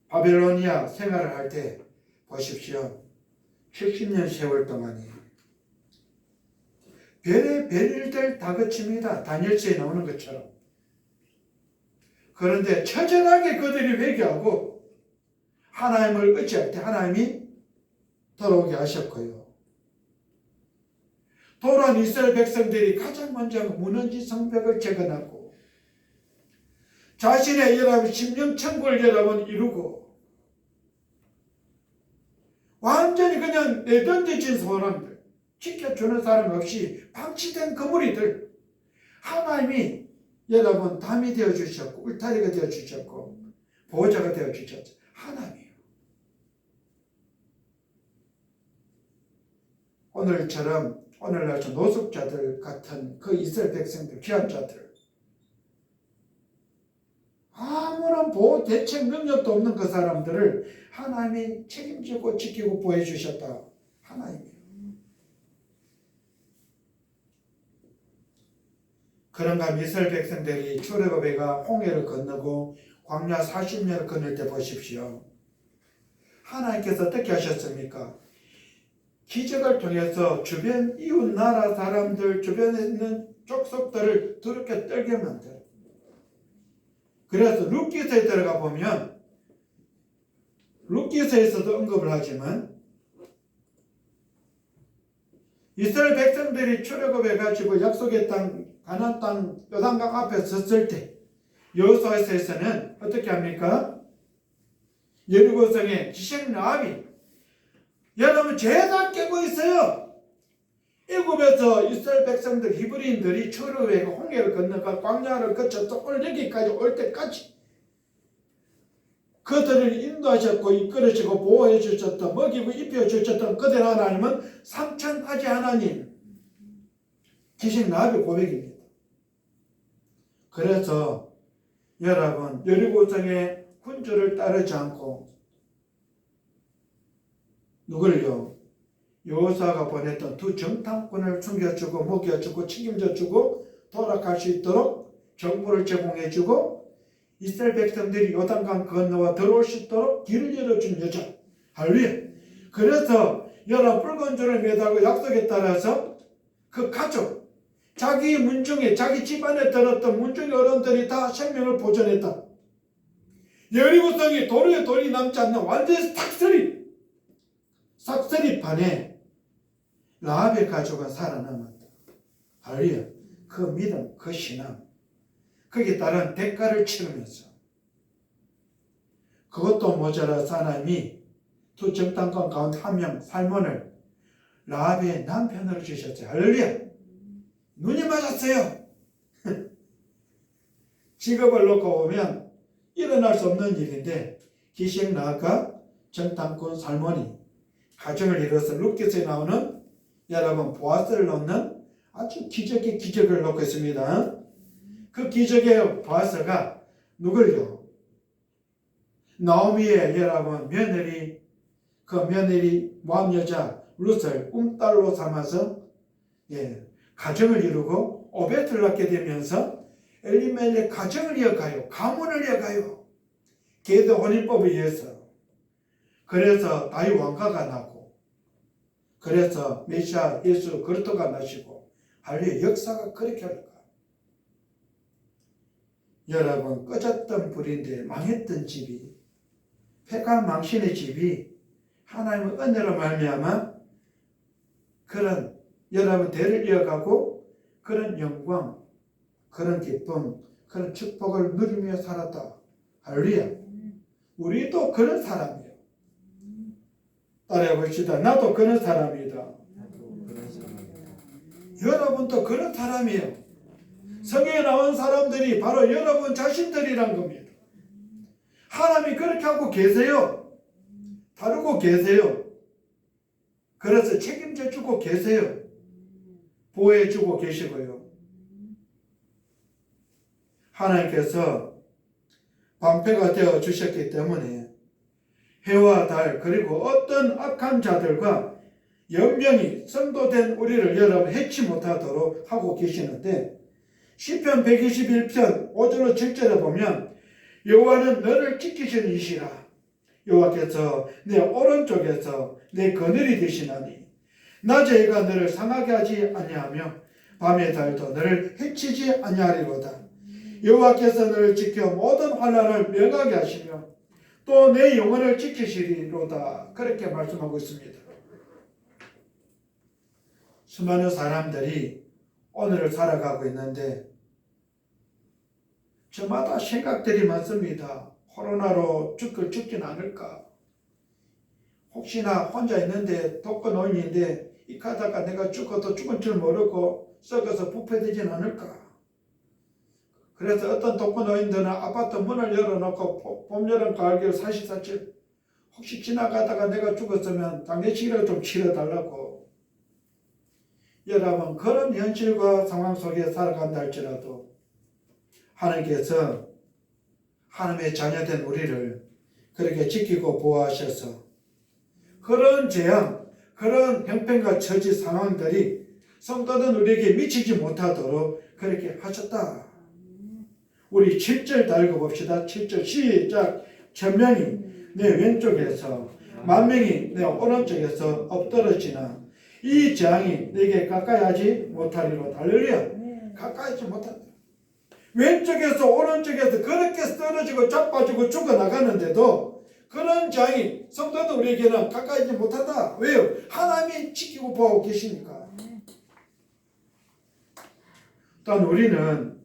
바벨로니아 생활을 할 때 보십시오. 70년 세월 동안이 별의 별일들 다 그칩니다. 다니엘서에 나오는 것처럼. 그런데 처절하게 그들이 회개하고 하나님을 의지할 때 하나님이 돌아오게 하셨고요. 돌아온 이스라엘 백성들이 가장 먼저 문헌지 성벽을 재건하고 자신의 여러분 심령 천국을 여러분 이루고 완전히 그냥 내던져진 사람들 지켜주는 사람 없이 방치된 그물이들 하나님이 여러분 담이 되어주셨고 울타리가 되어주셨고 보호자가 되어주셨죠. 하나님이에요. 오늘처럼 오늘날 노숙자들 같은 그 이스라엘 백성들 귀한 자들 아무런 보호 대책 능력도 없는 그 사람들을 하나님이 책임지고 지키고 보호해 주셨다. 하나님이에요. 그런가 이스라엘 백성들이 출애굽에 가 홍해를 건너고 광야 40년을 건널 때 보십시오. 하나님께서 어떻게 하셨습니까? 기적을 통해서 주변 이웃 나라 사람들 주변에 있는 족속들을 더럽게 떨게 만들어. 그래서 룻기서에 들어가 보면 룻기서에서도 언급을 하지만 이스라엘 백성들이 출애굽해 가지고 약속의 땅 가나안 땅 요단강 앞에 섰을 때 여호수아서에서는 어떻게 합니까? 여리고성의 지식 라합이 여러분 죄다 깨고 있어요. 애굽에서 이스라엘 백성들 히브리인들이 출애굽해 홍해를 건너가 광야를 거쳐서 오늘 여기까지 올 때까지 그들을 인도하셨고 이끌으시고 보호해 주셨던 먹이고 입혀 주셨던 그들 하나님은 삼천하지 하나님 지식 라합의 고백입니다. 그래서 여러분 여리고성의 군주를 따르지 않고 누구를요? 여호수아가 보냈던 두 정탐꾼을 숨겨주고 먹여주고 책임져주고 돌아갈 수 있도록 정보를 제공해주고 이스라엘 백성들이 요단강 건너와 들어올 수 있도록 길을 열어준 여자. 할렐루야. 그래서 여러 붉은 줄을 매달고 약속에 따라서 그 가족 자기 문중에 자기 집안에 들었던 문중의 어른들이 다 생명을 보존했다. 여리고성이 돌에 돌이 남지 않는 완전히 싹쓸이 판에 라합의 가족은 살아남았다. 할렐루야. 그 믿음, 그 신앙, 거기에 따른 대가를 치르면서 그것도 모자라서 하나님이 두 정탐관 가운데 한 명 살몬을 라합의 남편으로 주셨어요. 할렐루야. 눈이 맞았어요. 직업을 놓고 보면 일어날 수 없는 일인데 기생 라합과 정탐꾼 살몬이 가정을 이뤄서 룻기서에 나오는 여러분 보아스를 놓는 아주 기적의 기적을 놓고 있습니다. 그 기적의 보아스가 누굴요? 나오미의 여러분 며느리, 그 며느리 모함 여자 룻을 꿈딸로 삼아서 가정을 이루고 오벳을 낳게 되면서 엘리멜렉 가정을 이어가요. 가문을 이어가요. 계드 혼인법에 의해서. 그래서 다윗 왕가가 나고, 그래서 메시아 예수 그리스도가 나시고, 할렐루야. 역사가 그렇게 흘러가. 여러분, 꺼졌던 불인데 망했던 집이, 패가 망신의 집이 하나님의 은혜로 말미암아 그런 여러분 대를 이어가고 그런 영광, 그런 기쁨, 그런 축복을 누리며 살았다. 할렐루야. 우리도 그런 사람이에요. 따라해 봅시다. 나도 그런 사람이다. 여러분도 그런 사람이에요. 성경에 나온 사람들이 바로 여러분 자신들이란 겁니다. 하나님이 그렇게 하고 계세요. 다루고 계세요. 그래서 책임져 주고 계세요. 보호해 주고 계시고요. 하나님께서 방패가 되어 주셨기 때문에 해와 달 그리고 어떤 악한 자들과 연명이 성도된 우리를 여러분 해치 못하도록 하고 계시는데 시편 121편 5절로 7절에 보면 여호와는 너를 지키시는 이시라. 여호와께서 내 오른쪽에서 내 그늘이 되시나니 낮에 해가 너를 상하게 하지 아니하며 밤의 달도 너를 해치지 아니하리로다. 여호와께서 너를 지켜 모든 환난을 명하게 하시며 또 내 영혼을 지키시리로다. 그렇게 말씀하고 있습니다. 수많은 사람들이 오늘을 살아가고 있는데 저마다 생각들이 많습니다. 코로나로 죽진 않을까? 혹시나 혼자 있는데 독거노인인데 이 가다가 내가 죽어도 죽은 줄 모르고 썩어서 부패되진 않을까? 그래서 어떤 독거노인들은 아파트 문을 열어놓고 봄, 여름, 가을, 겨울 44칠 혹시 지나가다가 내가 죽었으면 장례식이라도 좀 치러달라고. 여러분 그런 현실과 상황 속에 살아간다 할지라도 하나님께서 하나님의 자녀된 우리를 그렇게 지키고 보호하셔서 그런 재앙, 그런 형편과 처지 상황들이 성도된 우리에게 미치지 못하도록 그렇게 하셨다. 우리 7절 다 읽어봅시다. 7절 시작. 천명이 내 왼쪽에서 만명이 내 오른쪽에서 엎드러지나 이 재앙이 내게 가까이 하지 못하리로다. 할렐루야. 가까이 하지 못한다. 왼쪽에서 오른쪽에서 그렇게 쓰러지고 자빠지고 죽어나가는데도 그런 재앙이 성도는 우리에게는 가까이 하지 못한다. 왜요? 하나님이 지키고 보호하고 계시니까. 또한 우리는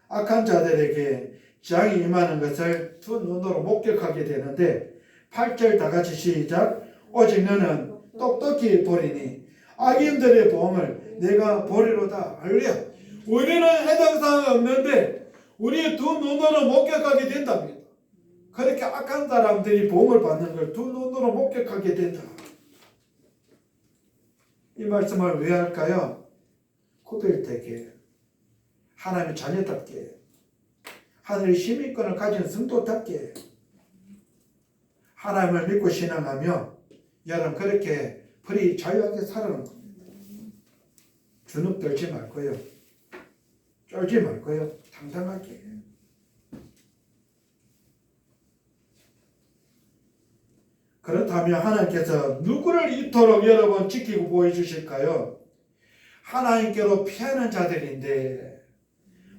악한 자들에게 재앙이 임하는 것을 두 눈으로 목격하게 되는데 8절 다 같이 시작. 오직 너는 똑똑히 보리니 악인들의 보험을 내가 보리로다. 할렐루야. 우리는 해당 사항이 없는데 우리 두 눈으로 목격하게 된답니다. 그렇게 악한 사람들이 보험을 받는 걸 두 눈으로 목격하게 된다. 이 말씀을 왜 할까요? 구별되게 하나님의 자녀답게 하늘의 시민권을 가진 성도답게 하나님을 믿고 신앙하며 여러분 그렇게 불이 자유하게 살아가는 겁니다. 주눅 들지 말고요. 쫄지 말고요. 당당하게. 그렇다면 하나님께서 누구를 이토록 여러분 지키고 보호해 주실까요? 하나님께로 피하는 자들인데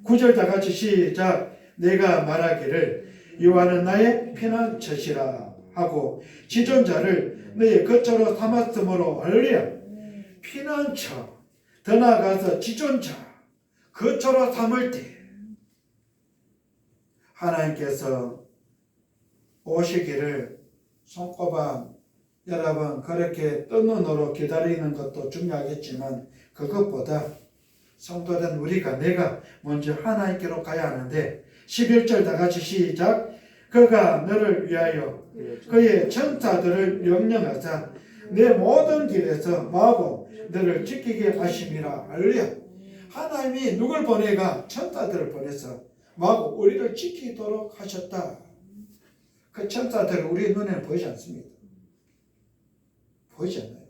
9절 다 같이 시작. 내가 말하기를 여호와는 나의 피난처시라 하고 지존자를 너의 거처로 삼았으므로 할렐루야. 피난처, 더 나아가서 지존자, 거처로 삼을 때 하나님께서 오시기를 손꼽아 여러분 그렇게 뜬 눈으로 기다리는 것도 중요하겠지만 그것보다 성도된 우리가 내가 먼저 하나님께로 가야 하는데 11절 다 같이 시작. 그가 너를 위하여 그의 천사들을 명령하사 내 모든 길에서 마고 너를 지키게 하심이라. 할렐루야. 하나님이 누굴 보내가? 천사들을 보내서 마고 우리를 지키도록 하셨다. 그 천사들은 우리 눈에는 보이지 않습니다. 보이지 않아요.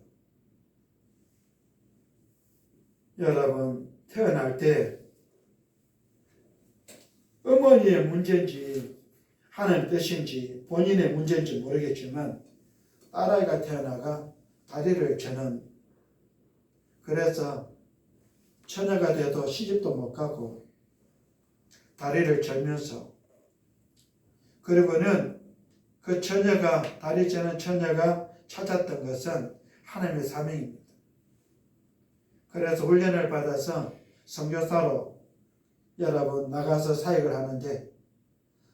여러분 태어날 때 어머니의 문제인지 하나님 뜻인지 본인의 문제인지 모르겠지만 딸아이가 태어나가 다리를 저는 그래서 처녀가 돼도 시집도 못 가고 다리를 절면서 그리고는 그 처녀가 다리 저는 처녀가 찾았던 것은 하나님의 사명입니다. 그래서 훈련을 받아서 선교사로 여러분 나가서 사역을 하는데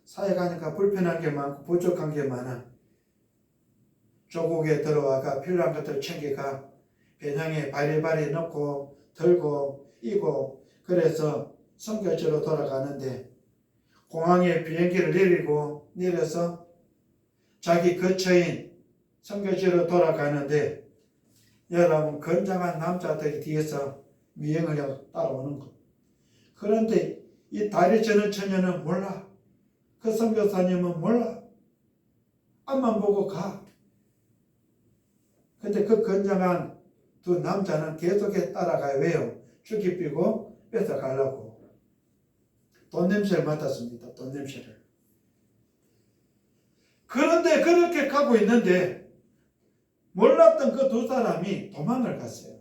사역하니까 불편한 게 많고 부족한 게 많아. 조국에 들어와가 필요한 것들 챙겨가 배낭에 바리바리 넣고 들고 이고 그래서 선교지로 돌아가는데 공항에 비행기를 내려서 자기 거처인 선교지로 돌아가는데 여러분 건장한 남자들이 뒤에서 미행을 하고 따라오는 것. 그런데 이 다리 저는 처녀는 몰라. 그 선교사님은 몰라. 앞만 보고 가. 근데 그 건장한 두 남자는 계속해 따라가요. 왜요? 죽이 삐고 뺏어가려고. 돈 냄새를 맡았습니다. 돈 냄새를. 그런데 그렇게 가고 있는데 몰랐던 그 두 사람이 도망을 갔어요.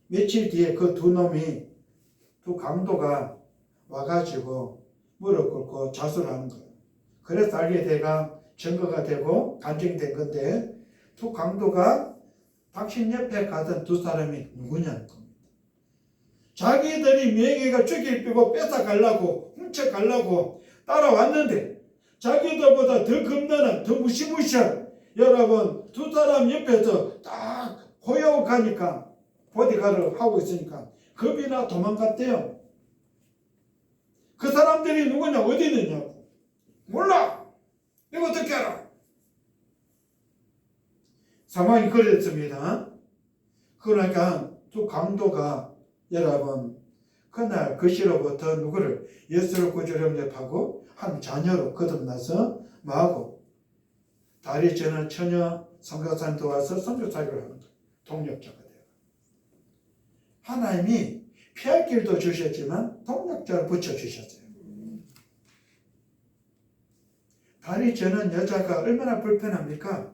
며칠 뒤에 그 두 놈이 두 강도가 와가지고 무릎 꿇고 자수를 하는 거예요. 그래서 알게 돼가 증거가 되고 간증된 건데 두 강도가 당신 옆에 가던 두 사람이 누구냐는 겁니다. 자기들이 명예가 죽일 빼고 뺏어가려고 훔쳐가려고 따라왔는데 자기들보다 더 겁나는 더 무시무시한 여러분 두 사람 옆에서 딱 호요하고 가니까 보디가드를 하고 있으니까 겁이 나 도망갔대요. 그 사람들이 누구냐 어디 있느냐고 몰라. 이거 어떻게 알아? 상황이 그랬습니다. 그러니까 두 강도가 여러분 그날 그 시로부터 누구를 예수를 구주로 영접하고 한 자녀로 거듭나서 뭐하고 다리 저는 처녀 선교사님 도와서 선교사역을 하는 거예요. 동력자가 돼요. 하나님이 피할 길도 주셨지만 동력자를 붙여주셨어요. 다리 저는 여자가 얼마나 불편합니까?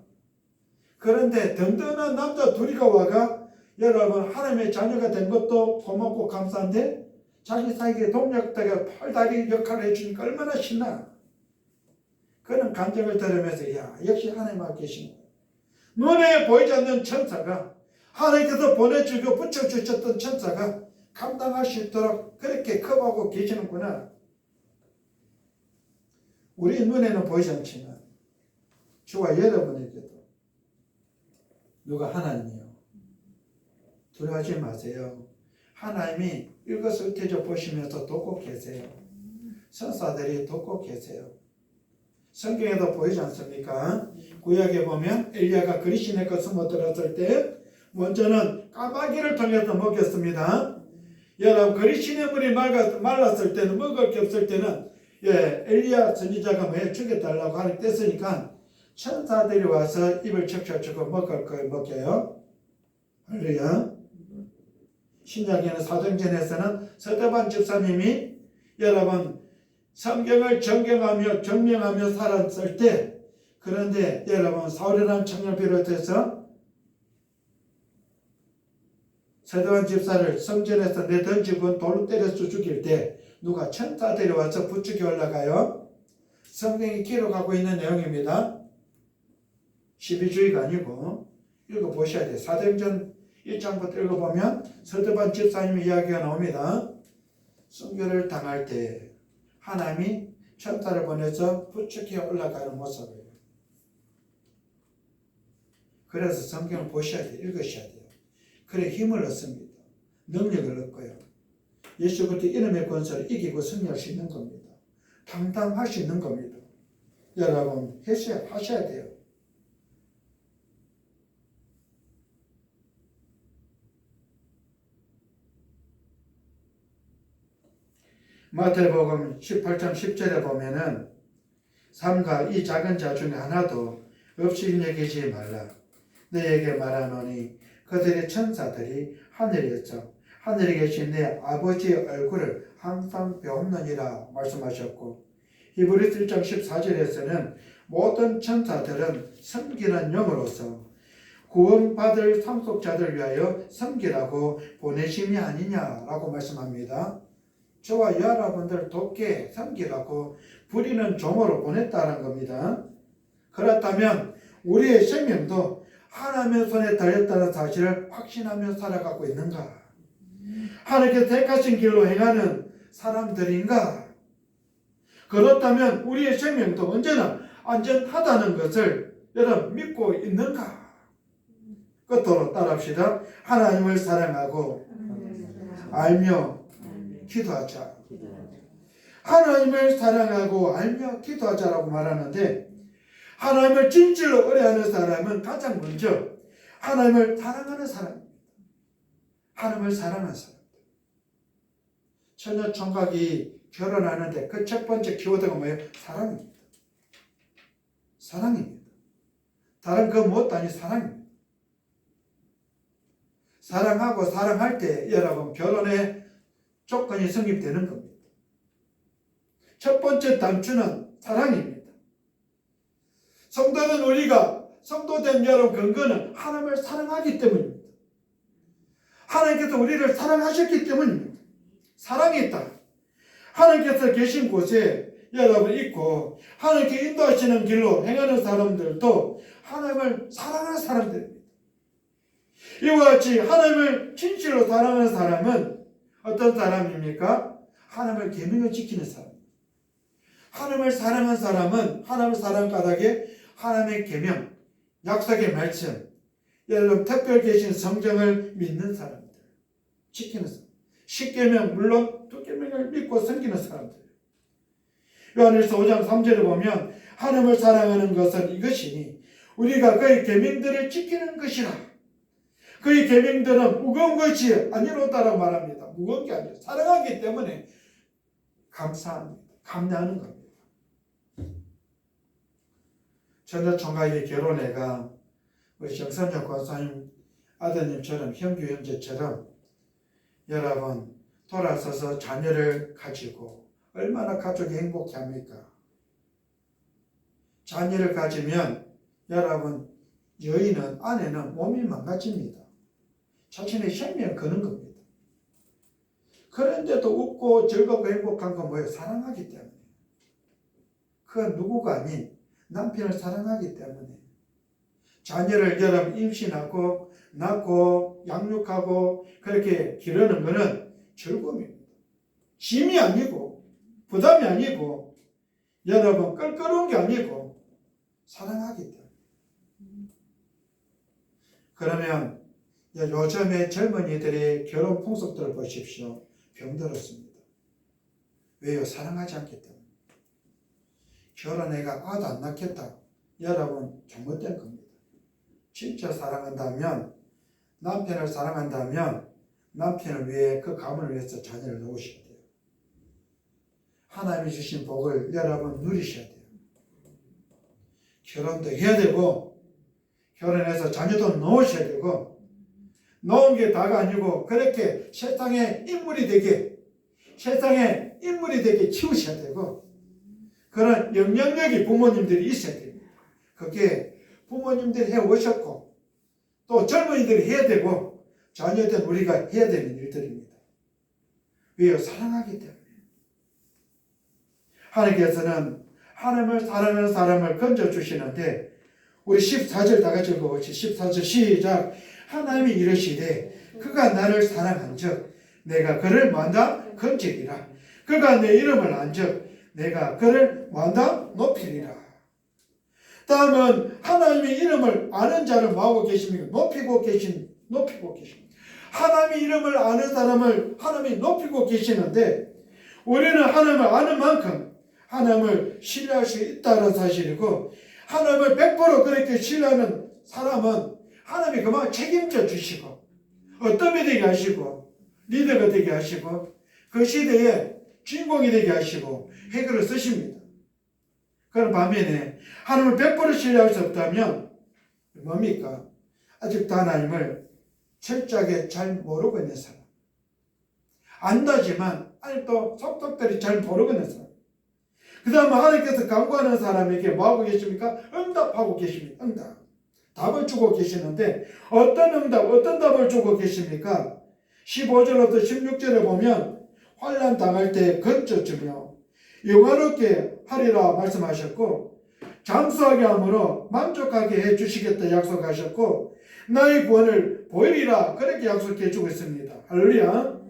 그런데 든든한 남자 둘이가 와가 여러분 하나님의 자녀가 된 것도 고맙고 감사한데 자기 사이에 동력자가 팔다리 역할을 해주니까 얼마나 신나. 그런 감정을 들으면서 야 역시 하나님하고 계신 거예요. 눈에 보이지 않는 천사가 하나님께서 보내주고 붙여주셨던 천사가 감당할 수 있도록 그렇게 커버하고 계시는구나. 우리 눈에는 보이지 않지만 주와 여러분에게도 누가 하나님이요. 두려워하지 마세요. 하나님이 일거수일투족 보시면서 돕고 계세요. 선사들이 돕고 계세요. 성경에도 보이지 않습니까? 구약에 보면 엘리야가 그리시네 거 숨어들었을 때 먼저는 까마귀를 통해서 먹였습니다. 여러분 그리시네 물이 말랐을 때는 먹을 게 없을 때는 엘리야 선지자가 뭐 죽여달라고 하는 뗐으니까 천사들이 와서 입을 적셔주고 먹을 걸 먹여요. 할렐루야. 신약에는 사도행전에서는 서대반 집사님이 여러분 성경을 정명하며 살았을 때 그런데 여러분 사울이라는 청년을 비롯해서 서대환 집사를 성전에서 내던지고 돌로 때려서 죽일 때 누가 천사들이 와서 부축해 올라가요? 성경이 기록하고 있는 내용입니다. 시비주의가 아니고 읽어보셔야 돼요. 사도행전 1장부터 읽어보면 서대환 집사님의 이야기가 나옵니다. 순교를 당할 때 하나님이 천사를 보내서 부축해 올라가는 모습이에요. 그래서 성경을 보셔야 돼요. 읽으셔야 돼요. 그래 힘을 얻습니다. 능력을 얻고요. 예수 그리스도 이름의 권세를 이기고 승리할 수 있는 겁니다. 당당할 수 있는 겁니다. 여러분 하셔야 돼요. 마태복음 18장 10절에 보면은 삼가 이 작은 자 중에 하나도 없이 여기지 말라. 너에게 말하노니 그들의 천사들이 하늘에 계신 내 아버지의 얼굴을 항상 배움느니라 말씀하셨고, 히브리서 1장 14절에서는 모든 천사들은 섬기는 영으로서 구원받을 상속자들 위하여 섬기라고 보내심이 아니냐라고 말씀합니다. 저와 여러분들 돕게 섬기라고 부리는 종으로 보냈다는 겁니다. 그렇다면 우리의 생명도 하나님의 손에 달렸다는 사실을 확신하며 살아가고 있는가? 하나님께 택하신 길로 행하는 사람들인가? 그렇다면 우리의 생명도 언제나 안전하다는 것을 여러분 믿고 있는가? 끝으로 따라합시다. 하나님을 사랑하고 알며 기도하자. 하나님을 사랑하고 알며 기도하자라고 말하는데, 하나님을 진실로 의뢰하는 사람은 가장 먼저 하나님을 사랑하는 사람입니다. 하나님을 사랑하는 사람. 처녀 총각이 결혼하는데 그 첫 번째 키워드가 뭐예요? 사랑입니다. 사랑입니다. 다른 그 무엇도 아닌 사랑입니다. 사랑하고 사랑할 때 여러분 결혼의 조건이 성립되는 겁니다. 첫 번째 단추는 사랑입니다. 성도는 우리가 성도된 여러분 근거는 하나님을 사랑하기 때문입니다. 하나님께서 우리를 사랑하셨기 때문입니다. 사랑이 있다. 하나님께서 계신 곳에 여러분 있고 하나님께 인도하시는 길로 행하는 사람들도 하나님을 사랑하는 사람들입니다. 이와 같이 하나님을 진실로 사랑하는 사람은 어떤 사람입니까? 하나님을 계명을 지키는 사람. 하나님을 사랑하는 사람은 하나님을 사랑 까닭에 하나님의 계명, 약속의 말씀, 여러분 특별 계신 성경을 믿는 사람들, 지키는 사람. 10계명 물론 2계명을 믿고 섬기는 사람들. 요한일서 5장 3절에 보면 하나님을 사랑하는 것은 이것이니 우리가 그의 계명들을 지키는 것이라. 그의 계명들은 무거운 것이 아니로다라고 말합니다. 무거운 게 아니에요. 사랑하기 때문에 감사합니다. 감사하는 겁니다. 전자 총각의 결혼회가 우리 정선영 권사님 아드님처럼 형규 형제처럼 여러분 돌아서서 자녀를 가지고 얼마나 가족이 행복합니까? 자녀를 가지면 여러분 여인은 아내는 몸이 망가집니다. 자신의 생명을 거는 겁니다. 그런데도 웃고 즐겁고 행복한 건 뭐예요? 사랑하기 때문에. 그건 누구가 아닌 남편을 사랑하기 때문에. 자녀를 여러분 임신하고 낳고 양육하고 그렇게 기르는 것은 즐거움입니다. 짐이 아니고 부담이 아니고 여러분 껄끄러운 게 아니고 사랑하기 때문에. 그러면 요즘의 젊은이들의 결혼 풍습들을 보십시오. 병들었습니다. 왜요? 사랑하지 않기 때문에. 결혼해가 아도 안 낳겠다. 여러분 잘못된 겁니다. 진짜 사랑한다면 남편을 사랑한다면 남편을 위해 그 가문을 위해서 자녀를 놓으셔야 돼요. 하나님이 주신 복을 여러분 누리셔야 돼요. 결혼도 해야 되고 결혼해서 자녀도 놓으셔야 되고 놓은 게 다가 아니고 그렇게 세상의 인물이 되게 키우셔야 되고 그런 영향력이 부모님들이 있어야 됩니다. 그게 부모님들이 해오셨고 또 젊은이들이 해야 되고 자녀된 우리가 해야 되는 일들입니다. 왜요? 사랑하기 때문에. 하나님께서는 하나님을 사랑하는 사람을 건져주시는데 우리 14절 다 같이 읽어봅시다. 14절 시작. 하나님이 이르시되 그가 나를 사랑한 즉 내가 그를 뭐한다? 건지리라. 그가 내 이름을 안즉 내가 그를 뭐한다? 높이리라. 다음은 하나님의 이름을 아는 자를 뭐하고 계십니까? 높이고 계십니다. 하나님의 이름을 아는 사람을 하나님이 높이고 계시는데 우리는 하나님을 아는 만큼 하나님을 신뢰할 수 있다는 사실이고 하나님을 100% 그렇게 신뢰하는 사람은 하나님이 그만 책임져 주시고 어떤 되게 하시고 리더가 되게 하시고 그 시대에 주인공이 되게 하시고 해결을 쓰십니다. 그런 반면에 하나님을 100% 신뢰할 수 없다면 뭡니까? 아직도 하나님을 철저하게 잘 모르고 있는 사람. 안다지만 아직도 속속들이 잘 모르고 있는 사람. 그 다음에 하나님께서 간구하는 사람에게 뭐하고 계십니까? 응답하고 계십니다. 응답. 답을 주고 계시는데 어떤 응답, 어떤 답을 주고 계십니까? 15절부터 16절에 보면 환난 당할 때 건져주며 영화롭게 하리라 말씀하셨고 장수하게 함으로 만족하게 해주시겠다 약속하셨고 나의 구원을 보이리라 그렇게 약속해 주고 있습니다. 할렐루야.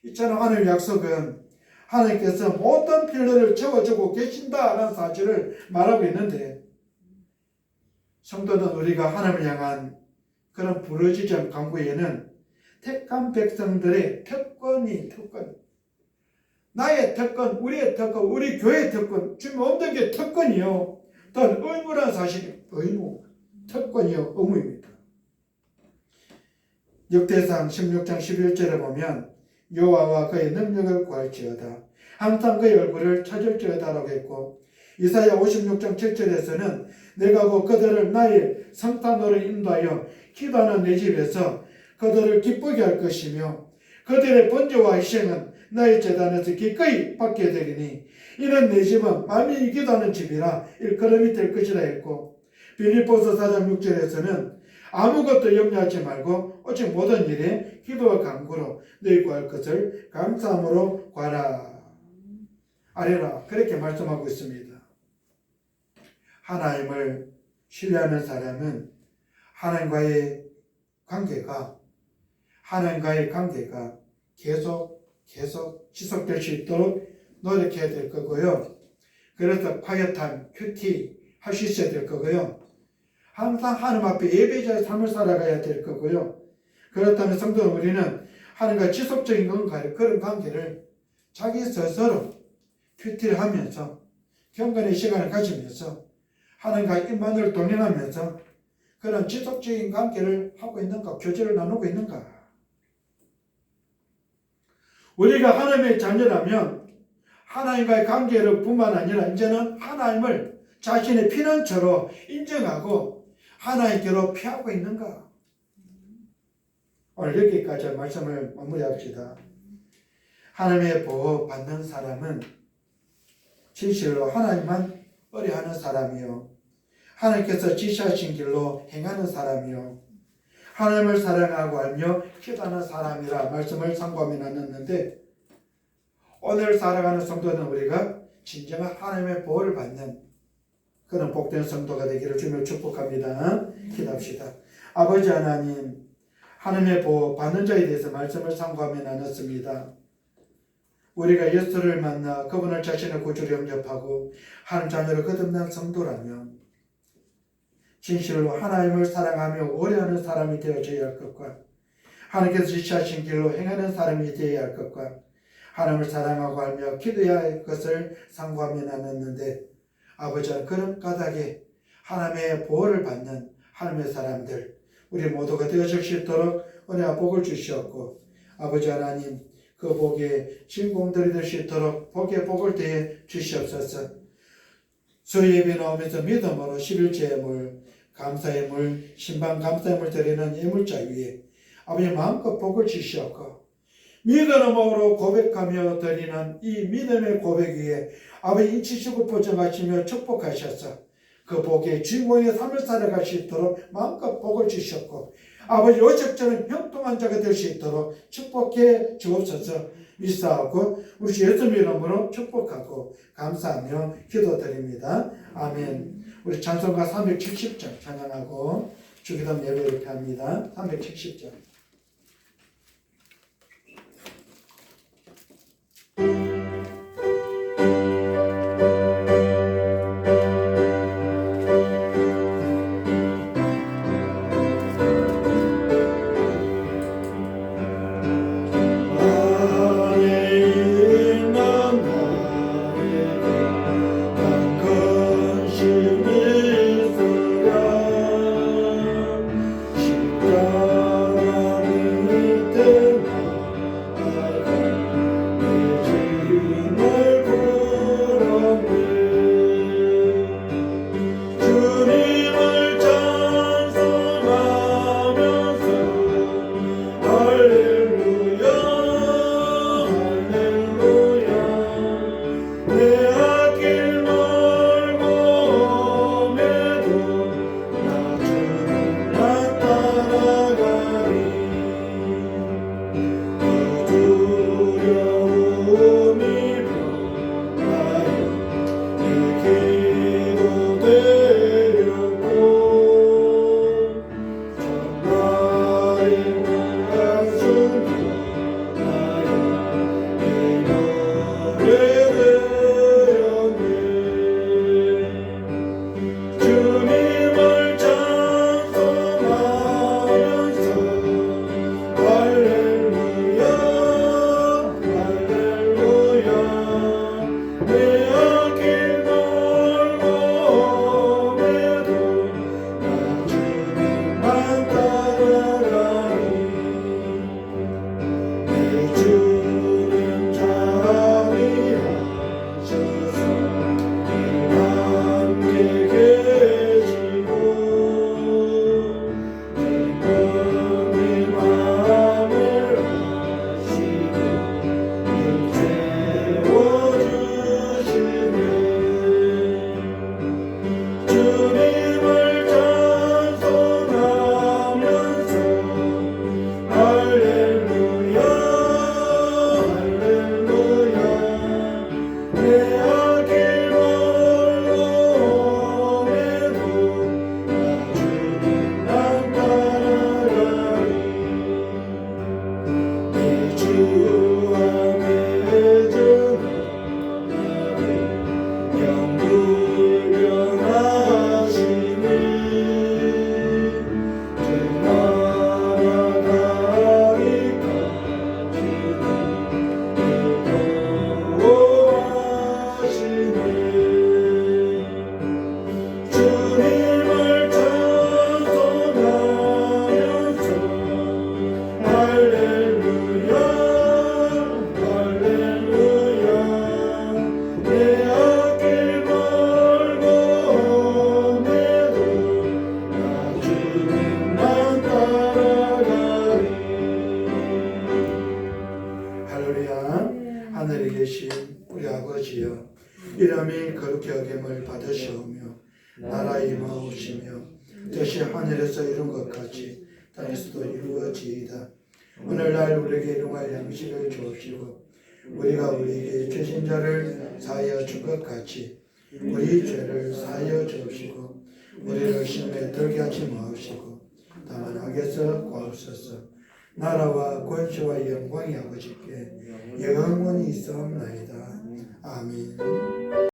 이처럼 하나님의 약속은 하나님께서 모든 필요를 채워주고 계신다라는 사실을 말하고 있는데 성도는 우리가 하나님을 향한 그런 부르짖음 간구에는 택한 백성들의 특권 나의 특권, 우리의 특권, 우리 교회의 특권 주님 없는 게 특권이요. 또한 의무란 사실이 의무, 특권이요 의무입니다. 역대상 16장 11절에 보면 여호와와 그의 능력을 구할지어다 항상 그의 얼굴을 찾을지어다라고 했고 이사야 56장 7절에서는 내가 곧 그들을 나의 성탄으로 인도하여 기도하는 내 집에서 그들을 기쁘게 할 것이며 그들의 번제와 희생은 나의 제단에서 기꺼이 받게 되리니 이는 내 집은 만민이 기도하는 집이라 일컬음이 될 것이라 했고 빌립보서 4장 6절에서는 아무것도 염려하지 말고 오직 모든 일에 기도와 간구로 너희 구할 것을 감사함으로 구하라 아뢰라 그렇게 말씀하고 있습니다. 하나님을 신뢰하는 사람은 하나님과의 관계가 계속 지속될 수 있도록 노력해야 될 거고요. 그래서 quiet 큐티 할 수 있어야 될 거고요. 항상 하나님 앞에 예배자의 삶을 살아가야 될 거고요. 그렇다면 성도는 우리는 하나님과 지속적인 그런 관계를 자기 스스로 큐티를 하면서 경건의 시간을 가지면서 하나님과 임만을 동행하면서 그런 지속적인 관계를 하고 있는가, 교제를 나누고 있는가. 우리가 하나님의 자녀라면 하나님과의 관계를 뿐만 아니라 이제는 하나님을 자신의 피난처로 인정하고 하나님께로 피하고 있는가. 오늘 여기까지 말씀을 마무리합시다. 하나님의 보호 받는 사람은 진실로 하나님만 의뢰하는 사람이요 하나님께서 지시하신 길로 행하는 사람이요 하나님을 사랑하고 알며 기도하는 사람이라 말씀을 참고하며 나눴는데 오늘 살아가는 성도는 우리가 진정한 하나님의 보호를 받는 그런 복된 성도가 되기를 주님을 축복합니다. 기도합시다. 아버지 하나님, 하나님의 보호 받는 자에 대해서 말씀을 참고하며 나눴습니다. 우리가 예수를 만나 그분을 자신의 구주로 영접하고 하나님 자녀로 거듭난 성도라면 진실로 하나님을 사랑하며 오래하는 사람이 되어져야 할 것과 하나님께서 지시하신 길로 행하는 사람이 되어야 할 것과 하나님을 사랑하고 알며 기도해야 할 것을 상고하며 나눴는데 아버지는 그런 까닭에 하나님의 보호를 받는 하나님의 사람들 우리 모두가 되어질 수 있도록 은혜와 복을 주시옵고 아버지 하나님 그 복에 진공들이 될 수 있도록 복에 복을 더해 주시옵소서. 수예배 나오면서 믿음으로 11조 예물 감사의 물 신방 감사의 물 드리는 예물자 위에 아버지 마음껏 복을 주시옵고 믿음으로 고백하며 드리는 이 믿음의 고백 위에 아버지 인치시고 보정하시며 축복하셔서 그 복의 주인공의 삶을 살아갈 수 있도록 마음껏 복을 주셨고 아버지 오십자는 형통한 자가 될 수 있도록 축복해 주옵소서. 미사하고 우리 주 예수님 이름으로 축복하고 감사하며 기도드립니다. 아멘. 우리 찬송가 370장 찬양하고 주기도 예배 이렇게 합니다. 370장. 하늘에 계신 우리 아버지여, 이름이 거룩히 여김을 받으시오며 나라에 임하오시며 뜻이 하늘에서 이룬 것 같이 땅에서도 이루어지이다. 오늘날 우리에게 일용할 양식을 주옵시고 우리가 우리에게 죄진 자를 사하여 준 것 같이 우리 죄를 사하여 주옵시고 우리를 시험에 들게 하지 마옵시고 다만 악에서 구하옵소서. 나라와 권세와 영광이 아버지께 영원히 있사옵나이다. 아멘.